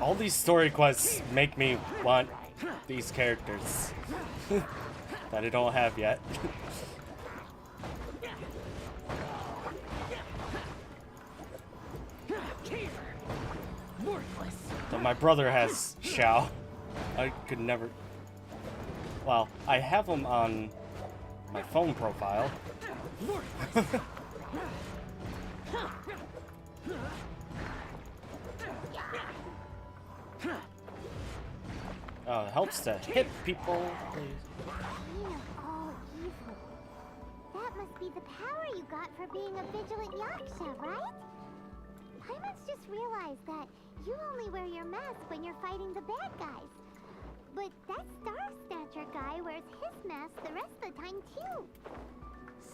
All these story quests make me want these characters that I don't have yet. But my brother has Xiao. I could never... Well, I have him on my phone profile. Oh, it helps to hit people. Queen of all evil. That must be the power you got for being a vigilant Yaksha, right? Paimon's just realized that you only wear your mask when you're fighting the bad guys. But that Star Snatcher guy wears his mask the rest of the time too.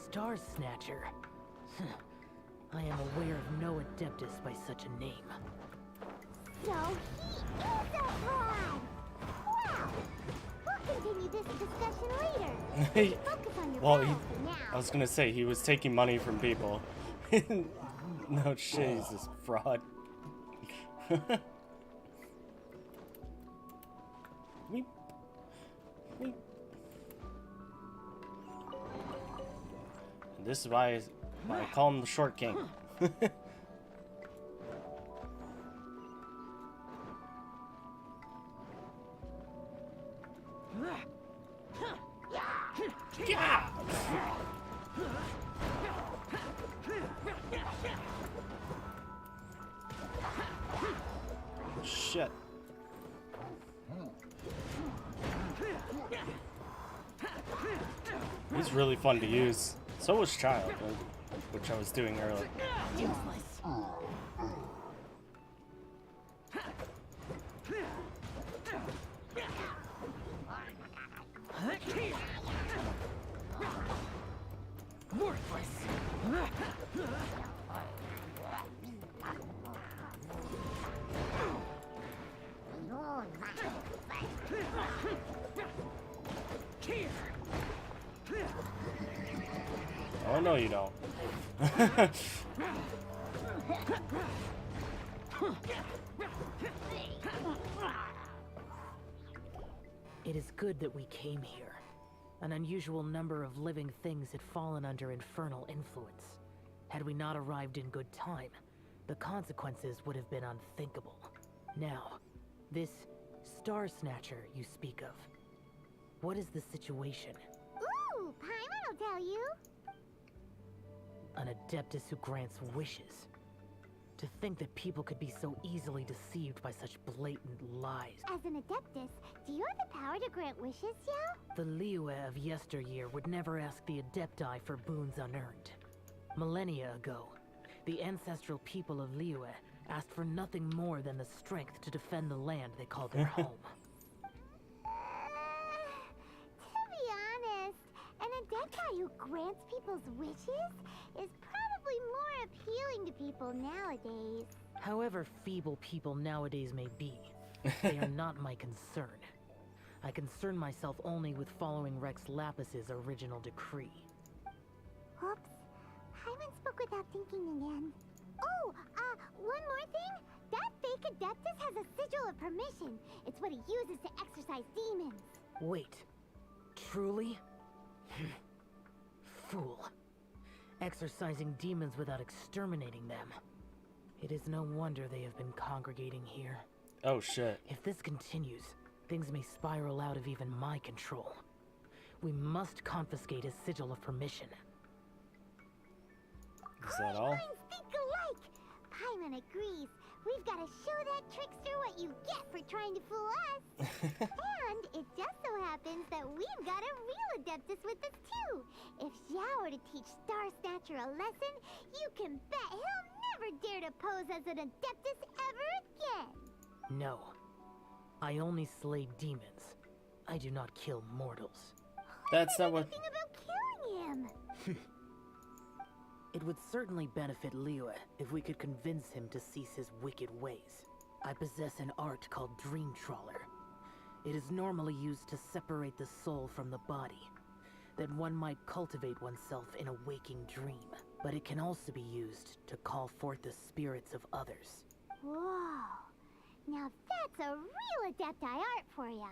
Star Snatcher? I am aware of no Adeptus by such a name. So he is a fraud! Well, we'll continue this discussion later. Focus on your Well, battle for now. I was gonna say, he was taking money from people. No shit, he's this fraud. Weep. Weep. And this is why I call him the Short King. Yeah. Shit. He's really fun to use. So was Child, which I was doing earlier. Oh no, you don't. It is good that we came here. An unusual number of living things had fallen under infernal influence. Had we not arrived in good time, the consequences would have been unthinkable. Now, this Star Snatcher you speak of, what is the situation? Ooh, Paimon will tell you. An Adeptus who grants wishes. To think that people could be so easily deceived by such blatant lies. As an Adeptus, do you have the power to grant wishes, Xiao? The Liyue of yesteryear would never ask the Adepti for boons unearned. Millennia ago, the ancestral people of Liyue asked for nothing more than the strength to defend the land they called their home. To be honest, an Adepti who grants people's wishes is probably more appealing to people nowadays. However feeble people nowadays may be, they are not my concern. I concern myself only with following Rex Lapis's original decree. Oops. Paimon spoke without thinking again. Oh, one more thing. That fake Adeptus has a sigil of permission. It's what he uses to exorcise demons. Wait, truly? Fool. Exorcising demons without exterminating them. It is no wonder they have been congregating here. Oh shit. If this continues, things may spiral out of even my control. We must confiscate his sigil of permission. Is that all? Minds think alike. Paimon agrees. We've got to show that trickster what you get for trying to fool us. And it just so happens that we've got a real Adeptus with us too. If Xiao were to teach Star Snatcher a lesson, you can bet he'll never dare to pose as an Adeptus ever again. No. I only slay demons. I do not kill mortals. That's not what... Think about killing him. It would certainly benefit Liyue if we could convince him to cease his wicked ways. I possess an art called Dream Trawler. It is normally used to separate the soul from the body, that one might cultivate oneself in a waking dream. But it can also be used to call forth the spirits of others. Whoa. Now that's a real Adepti art for ya.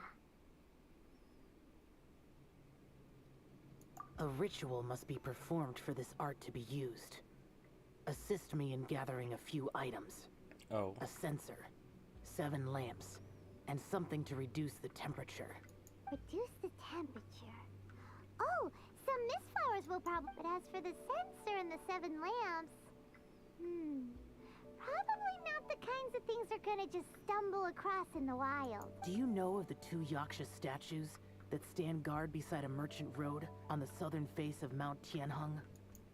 A ritual must be performed for this art to be used. Assist me in gathering a few items. Oh. A censer, 7 lamps, and something to reduce the temperature. Reduce the temperature. Oh, some mist flowers will probably... But as for the censer and the 7 lamps... Probably not the kinds of things they're gonna just stumble across in the wild. Do you know of the 2 Yaksha statues that stand guard beside a merchant road on the southern face of Mount Tianheng?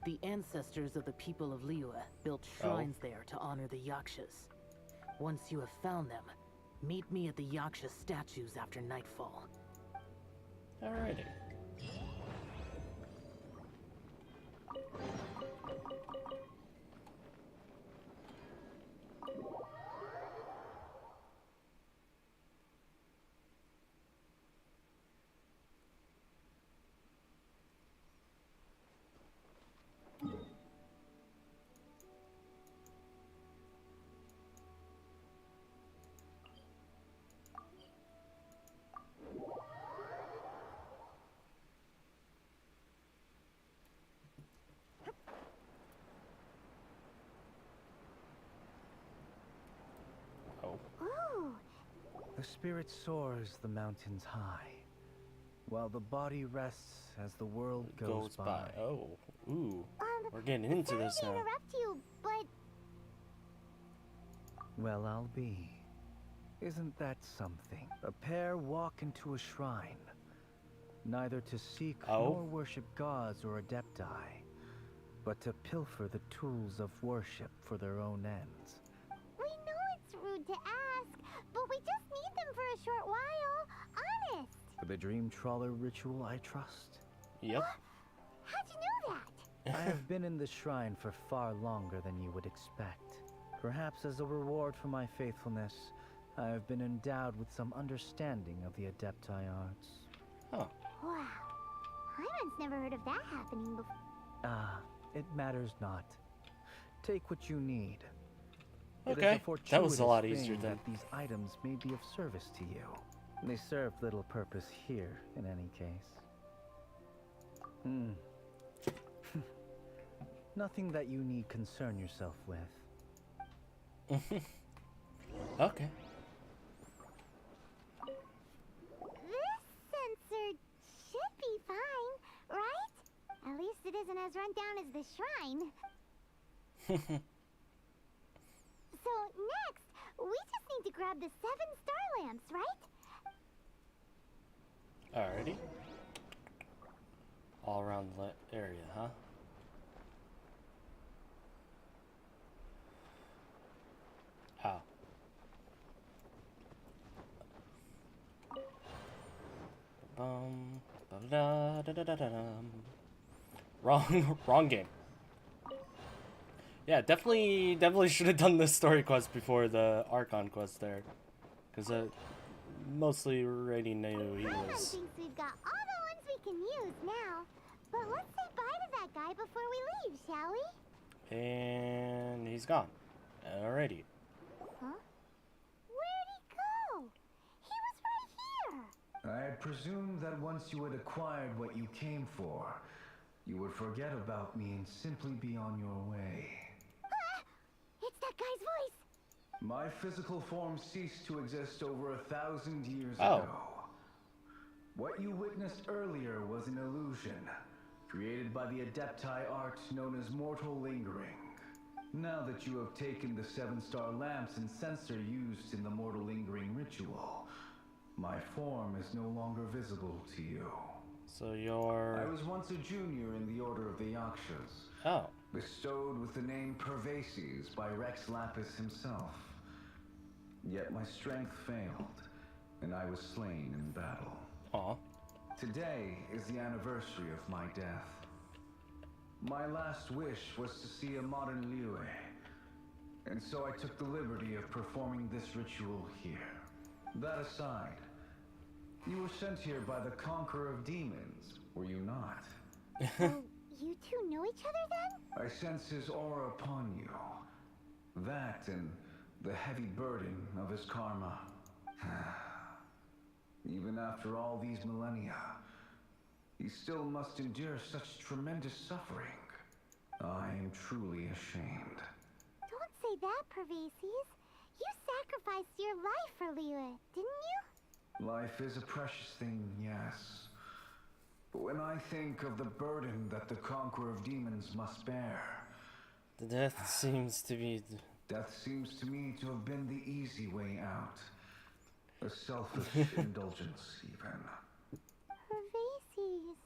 The ancestors of the people of Liyue built shrines there to honor the Yakshas. Once you have found them, meet me at the Yaksha statues after nightfall. Alrighty. The spirit soars the mountains high, while the body rests as the world goes by. Oh, ooh. We're getting into this now. Sorry to interrupt you, but... Well, I'll be. Isn't that something? A pair walk into a shrine, neither to seek nor worship gods or adepti, but to pilfer the tools of worship for their own ends. We know it's rude to ask, but we just need them for a short while. Honest. For the Dream Trawler ritual, I trust. Yep. How'd you know that? I have been in the shrine for far longer than you would expect. Perhaps as a reward for my faithfulness, I have been endowed with some understanding of the Adepti arts. Oh. Wow. Hyman's never heard of that happening before. Ah, it matters not. Take what you need. Okay, that was a lot easier than that these items may be of service to you. They serve little purpose here, in any case. Nothing that you need concern yourself with. Okay. This sensor should be fine, right? At least it isn't as run down as the shrine. So next, we just need to grab the 7 star lamps, right? Alrighty. All around the area, huh? How? Wrong game. Yeah, definitely should have done this story quest before the Archon quest there, because I mostly already knew he Hyman was. thinks we've got all the ones we can use now, but let's say bye to that guy before we leave, shall we? And he's gone. Alrighty. Huh? Where'd he go? He was right here. I presumed that once you had acquired what you came for, you would forget about me and simply be on your way. It's that guy's voice. My physical form ceased to exist over 1,000 years Oh. ago. What you witnessed earlier was an illusion, created by the Adepti art known as mortal lingering. Now that you have taken the 7-star lamps and censer used in the mortal lingering ritual, my form is no longer visible to you. So you're... I was once a junior in the Order of the Yakshas. Oh. Bestowed with the name Pervases by Rex Lapis himself. Yet my strength failed, and I was slain in battle. Aw. Today is the anniversary of my death. My last wish was to see a modern Liyue, and so I took the liberty of performing this ritual here. That aside, you were sent here by the Conqueror of Demons, were you not? Oh, you two know each other then? I sense his aura upon you. That and the heavy burden of his karma. Even after all these millennia, he still must endure such tremendous suffering. I am truly ashamed. Don't say that, Pervases. You sacrificed your life for Liyue, didn't you? Life is a precious thing, yes. But when I think of the burden that the Conqueror of Demons must bear... The death seems to be... Death seems to me to have been the easy way out. A selfish indulgence, even. Pervases.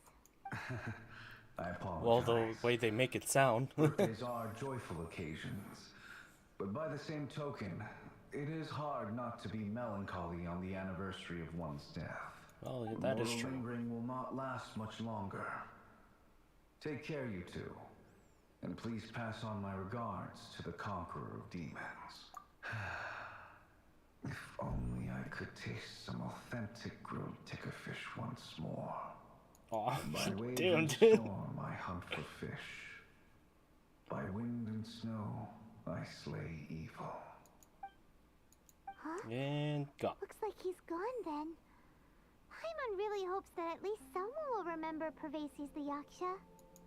I apologize. Well, the way they make it sound. Birthdays are joyful occasions. But by the same token, it is hard not to be melancholy on the anniversary of one's death. Well, that is Mortal true. lingering will not last much longer. Take care, you two. And please pass on my regards to the Conqueror of Demons. If only I could taste some authentic grilled ticker fish once more. Aw, By wave damn, and dude. storm I hunt for fish. By wind and snow I slay evil. Huh? And gone. Looks like he's gone then. Paimon really hopes that at least someone will remember Pervases the Yaksha.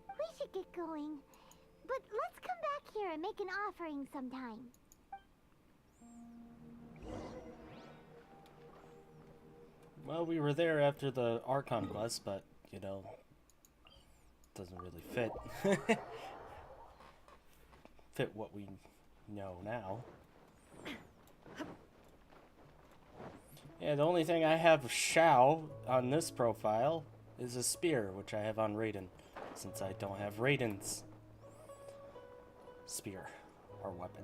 We should get going. But let's come back here and make an offering sometime. Well, we were there after the Archon quest, but, you know, doesn't really fit. Fit what we know now. Yeah, the only thing I have of Xiao on this profile is a spear, which I have on Raiden, since I don't have Raiden's spear or weapon.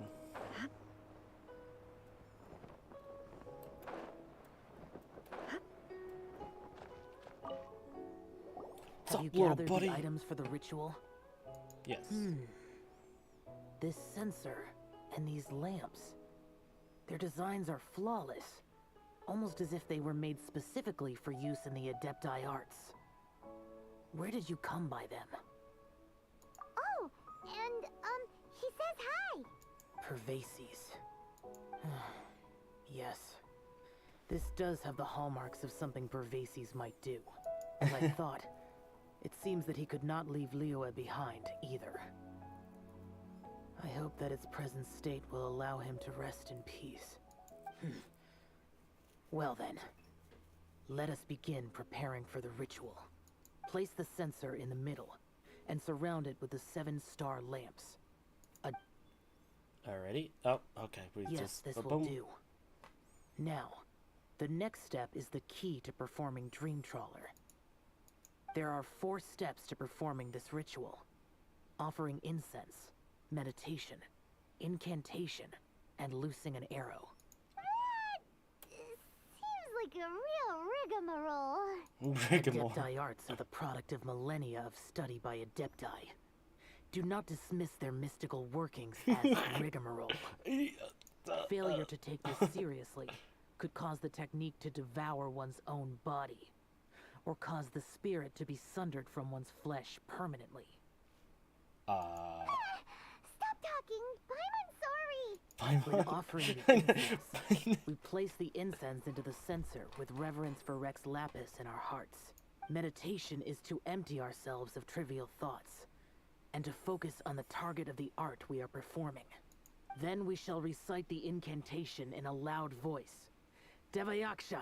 Have you little gathered buddy? the items for the ritual? Yes. This sensor and these lamps. Their designs are flawless. Almost as if they were made specifically for use in the Adepti arts. Where did you come by them? Oh, and, he says hi. Pervases. Yes. This does have the hallmarks of something Pervases might do. As I thought, it seems that he could not leave Liyue behind, either. I hope that its present state will allow him to rest in peace. Well then, let us begin preparing for the ritual. Place the censer in the middle, and surround it with the 7-star lamps. Alrighty. Oh, okay. We Yes, just this will boom. do. Now, the next step is the key to performing Dream Trawler. There are 4 steps to performing this ritual. Offering incense, meditation, incantation, and loosing an arrow. Seems like a real rigmarole. Rigmarole. Adepti arts are the product of millennia of study by Adepti. Do not dismiss their mystical workings as rigmarole. Failure to take this seriously could cause the technique to devour one's own body, or cause the spirit to be sundered from one's flesh permanently. Stop talking. Paimon's sorry. When offering the incense, we place the incense into the censer with reverence for Rex Lapis in our hearts. Meditation is to empty ourselves of trivial thoughts, and to focus on the target of the art we are performing. Then we shall recite the incantation in a loud voice. Devayaksha,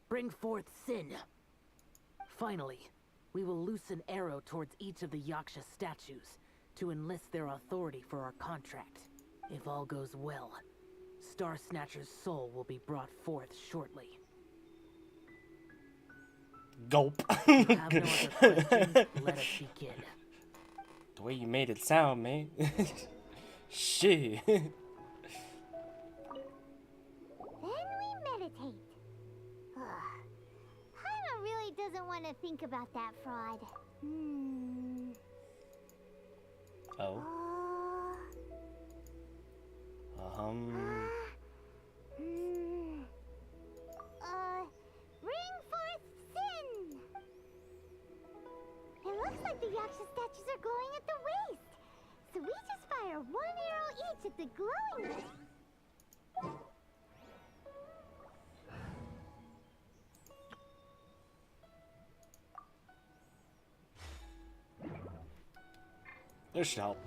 bring forth sin. Finally, we will loose an arrow towards each of the Yaksha statues to enlist their authority for our contract. If all goes well, Star Snatcher's soul will be brought forth shortly. Gulp. If you have no other questions, let us begin. The way you made it sound, man. Shit. Then we meditate. Paimon really doesn't want to think about that fraud. Oh. Bring forth sin! It looks like the Yaksha statues are glowing at the waist. So we just fire one arrow each at the glowing. This should help.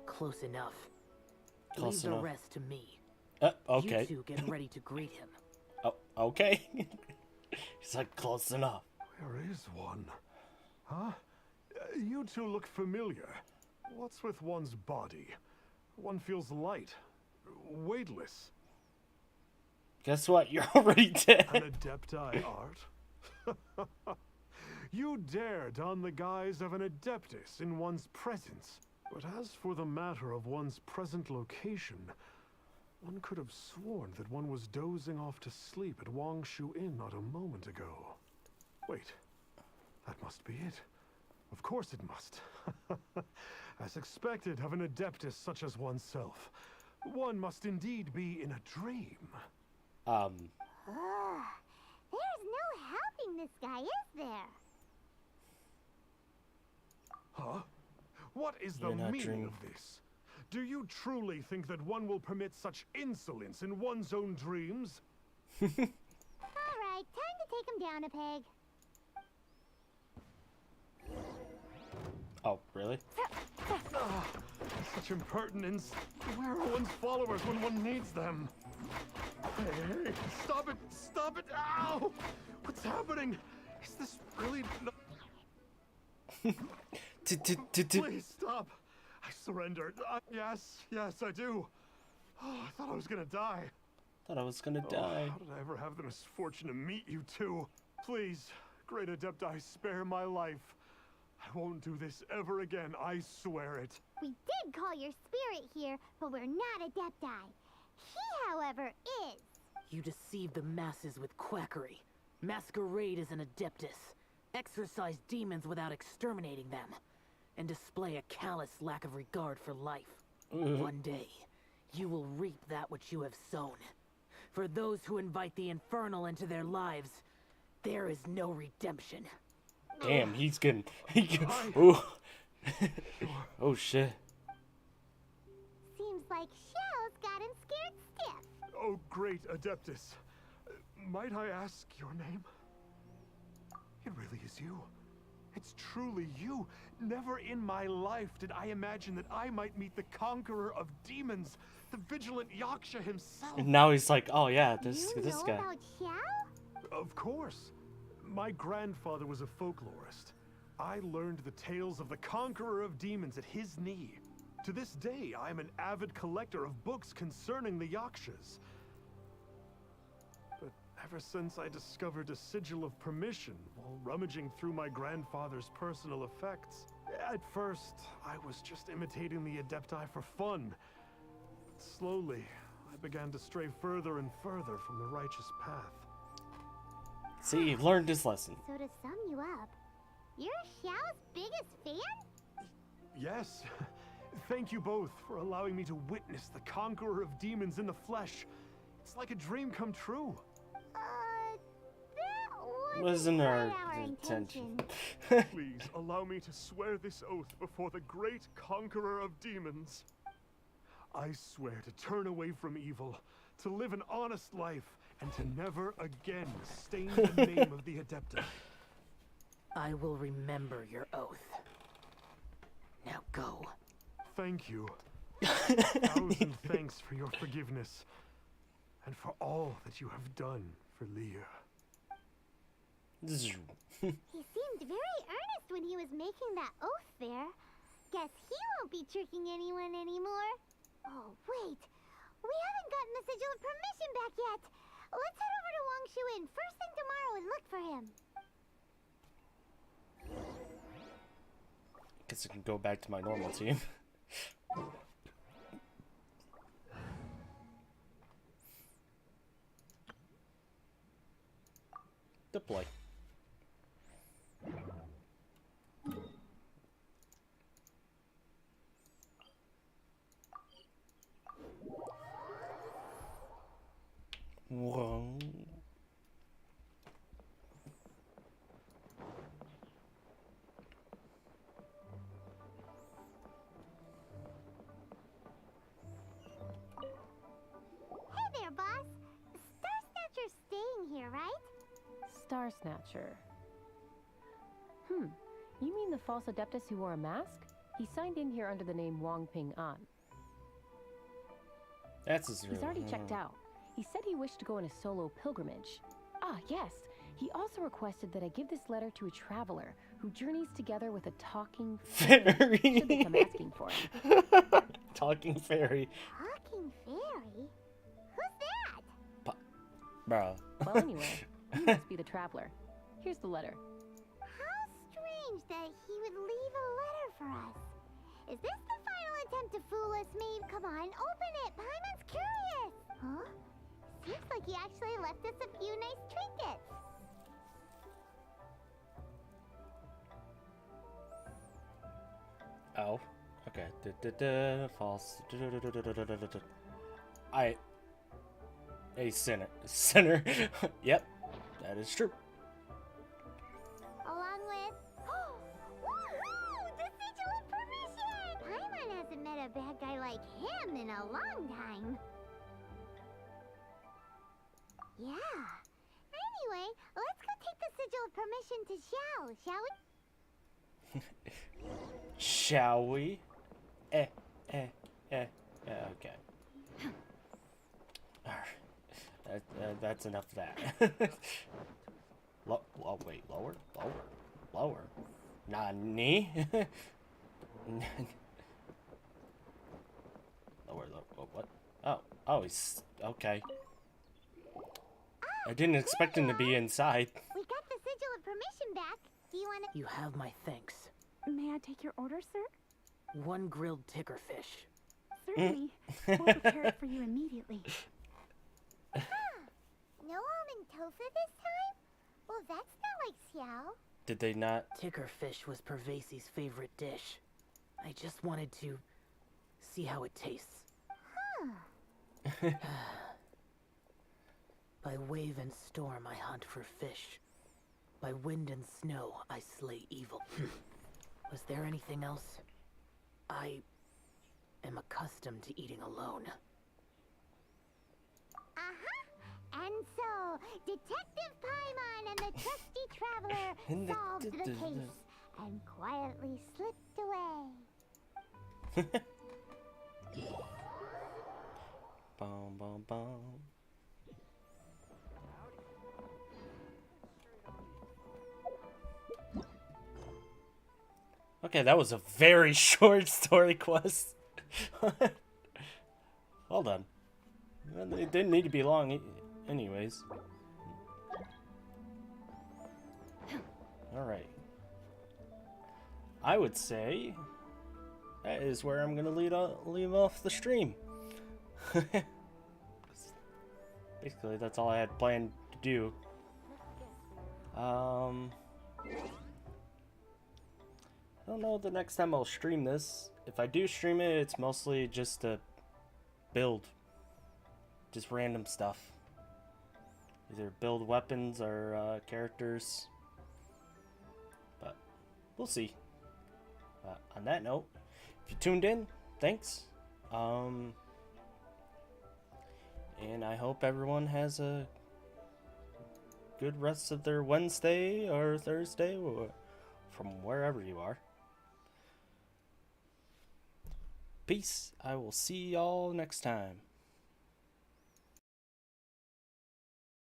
Close enough. Close Leave enough. the rest to me. Okay. You two get ready to greet him. Oh, okay. He's like, close enough. There is one. Huh? You two look familiar. What's with one's body? One feels light, weightless. Guess what? You're already dead. An Adepti art? You dare don the guise of an Adeptus in one's presence. But as for the matter of one's present location, one could have sworn that one was dozing off to sleep at Wangshu Inn not a moment ago. Wait, that must be it. Of course it must. As expected of an Adeptus such as oneself, one must indeed be in a dream. There's no helping this guy, is there? Huh? What is the You're not meaning dreaming. of this? Do you truly think that one will permit such insolence in one's own dreams? All right, time to take him down a peg. Oh, really? Such impertinence. Where are one's followers when one needs them? Hey, stop it! Stop it! Ow! What's happening? Is this really... Please stop! I surrender. Yes, I do. Oh, I thought I was gonna die. Thought I was gonna Oh, die. how did I ever have the misfortune to meet you two? Please, great Adepti, spare my life. I won't do this ever again, I swear it. We did call your spirit here, but we're not Adepti. He, however, is. You deceive the masses with quackery. Masquerade as an Adeptus. Exorcise demons without exterminating them. And display a callous lack of regard for life. One day, you will reap that which you have sown. For those who invite the infernal into their lives, there is no redemption. Damn, he's getting... Ooh. Oh, shit. Seems like Xiao's gotten scared stiff. Oh, great Adeptus. Might I ask your name? It really is you. It's truly you. Never in my life did I imagine that I might meet the conqueror of demons, the vigilant Yaksha himself. And now he's like, oh yeah, this You know guy. about Xiao? Of course. My grandfather was a folklorist. I learned the tales of the conqueror of demons at his knee. To this day, I am an avid collector of books concerning the Yakshas. But ever since I discovered a sigil of permission while rummaging through my grandfather's personal effects, at first, I was just imitating the Adepti for fun. But slowly, I began to stray further and further from the righteous path. See, you've learned his lesson. So to sum you up, you're Xiao's biggest fan? Yes. Thank you both for allowing me to witness the conqueror of demons in the flesh. It's like a dream come true. That Wasn't our our intention. Please allow me to swear this oath before the great conqueror of demons. I swear to turn away from evil, to live an honest life, and to never again stain the name of the Adepti. I will remember your oath. Now go. thank you. Thousand thanks for your forgiveness, and for all that you have done for Leah. He seemed very earnest when he was making that oath there. Guess he won't be tricking anyone anymore. Oh, wait. We haven't gotten the sigil of permission back yet. Let's head over to Wangshu Inn first thing tomorrow and look for him. Guess I can go back to my normal team. Deploy. Whoa. Hey there, boss. Star Snatcher's staying here, right? Star Snatcher. You mean the false adeptus who wore a mask? He signed in here under the name Wang Ping An. That's his He's already checked out. He said he wished to go on a solo pilgrimage. Ah, yes. He also requested that I give this letter to a traveler who journeys together with a talking fairy. Should they come asking for him. Talking fairy. Talking fairy? Who's that? Bro. Well, anyway, you must be the traveler. Here's the letter. How strange that he would leave a letter for us. Is this the final attempt to fool us, Maeve? Come on, open it. Paimon's curious. Huh? Seems like he actually left us a few nice trinkets. Oh. Okay. False. A sinner. Yep. That is true. Along with... Woohoo! The sigil of permission! Paimon hasn't met a bad guy like him in a long time. Yeah. Anyway, let's go take the sigil of permission to Xiao, shall we? Shall we? Okay. Alright. That's enough of that. Oh, wait, lower? Nani? Lower, what? Oh, he's, okay. I didn't expect him to be inside. We got the sigil of permission back. Do you want to... You have my thanks. May I take your order, sir? 1 grilled ticker fish. Certainly. We'll prepare it for you immediately. No almond tofu this time? Well, that's not like Xiao. Did they not? Ticker fish was Pervasi's favorite dish. I just wanted to see how it tastes. Huh. By wave and storm I hunt for fish. By wind and snow I slay evil. Was there anything else? I am accustomed to eating alone. And so, Detective Paimon and the trusty traveler solved the case and quietly slipped away. Bum. Okay, that was a very short story quest. Well done. It didn't need to be long anyways. Alright. I would say that is where I'm going to leave off the stream. Basically, that's all I had planned to do. I don't know the next time I'll stream this. If I do stream it, it's mostly just to build. Just random stuff. Either build weapons or characters. But we'll see. On that note, if you tuned in, thanks. And I hope everyone has a good rest of their Wednesday or Thursday, or from wherever you are. Peace. I will see y'all next time.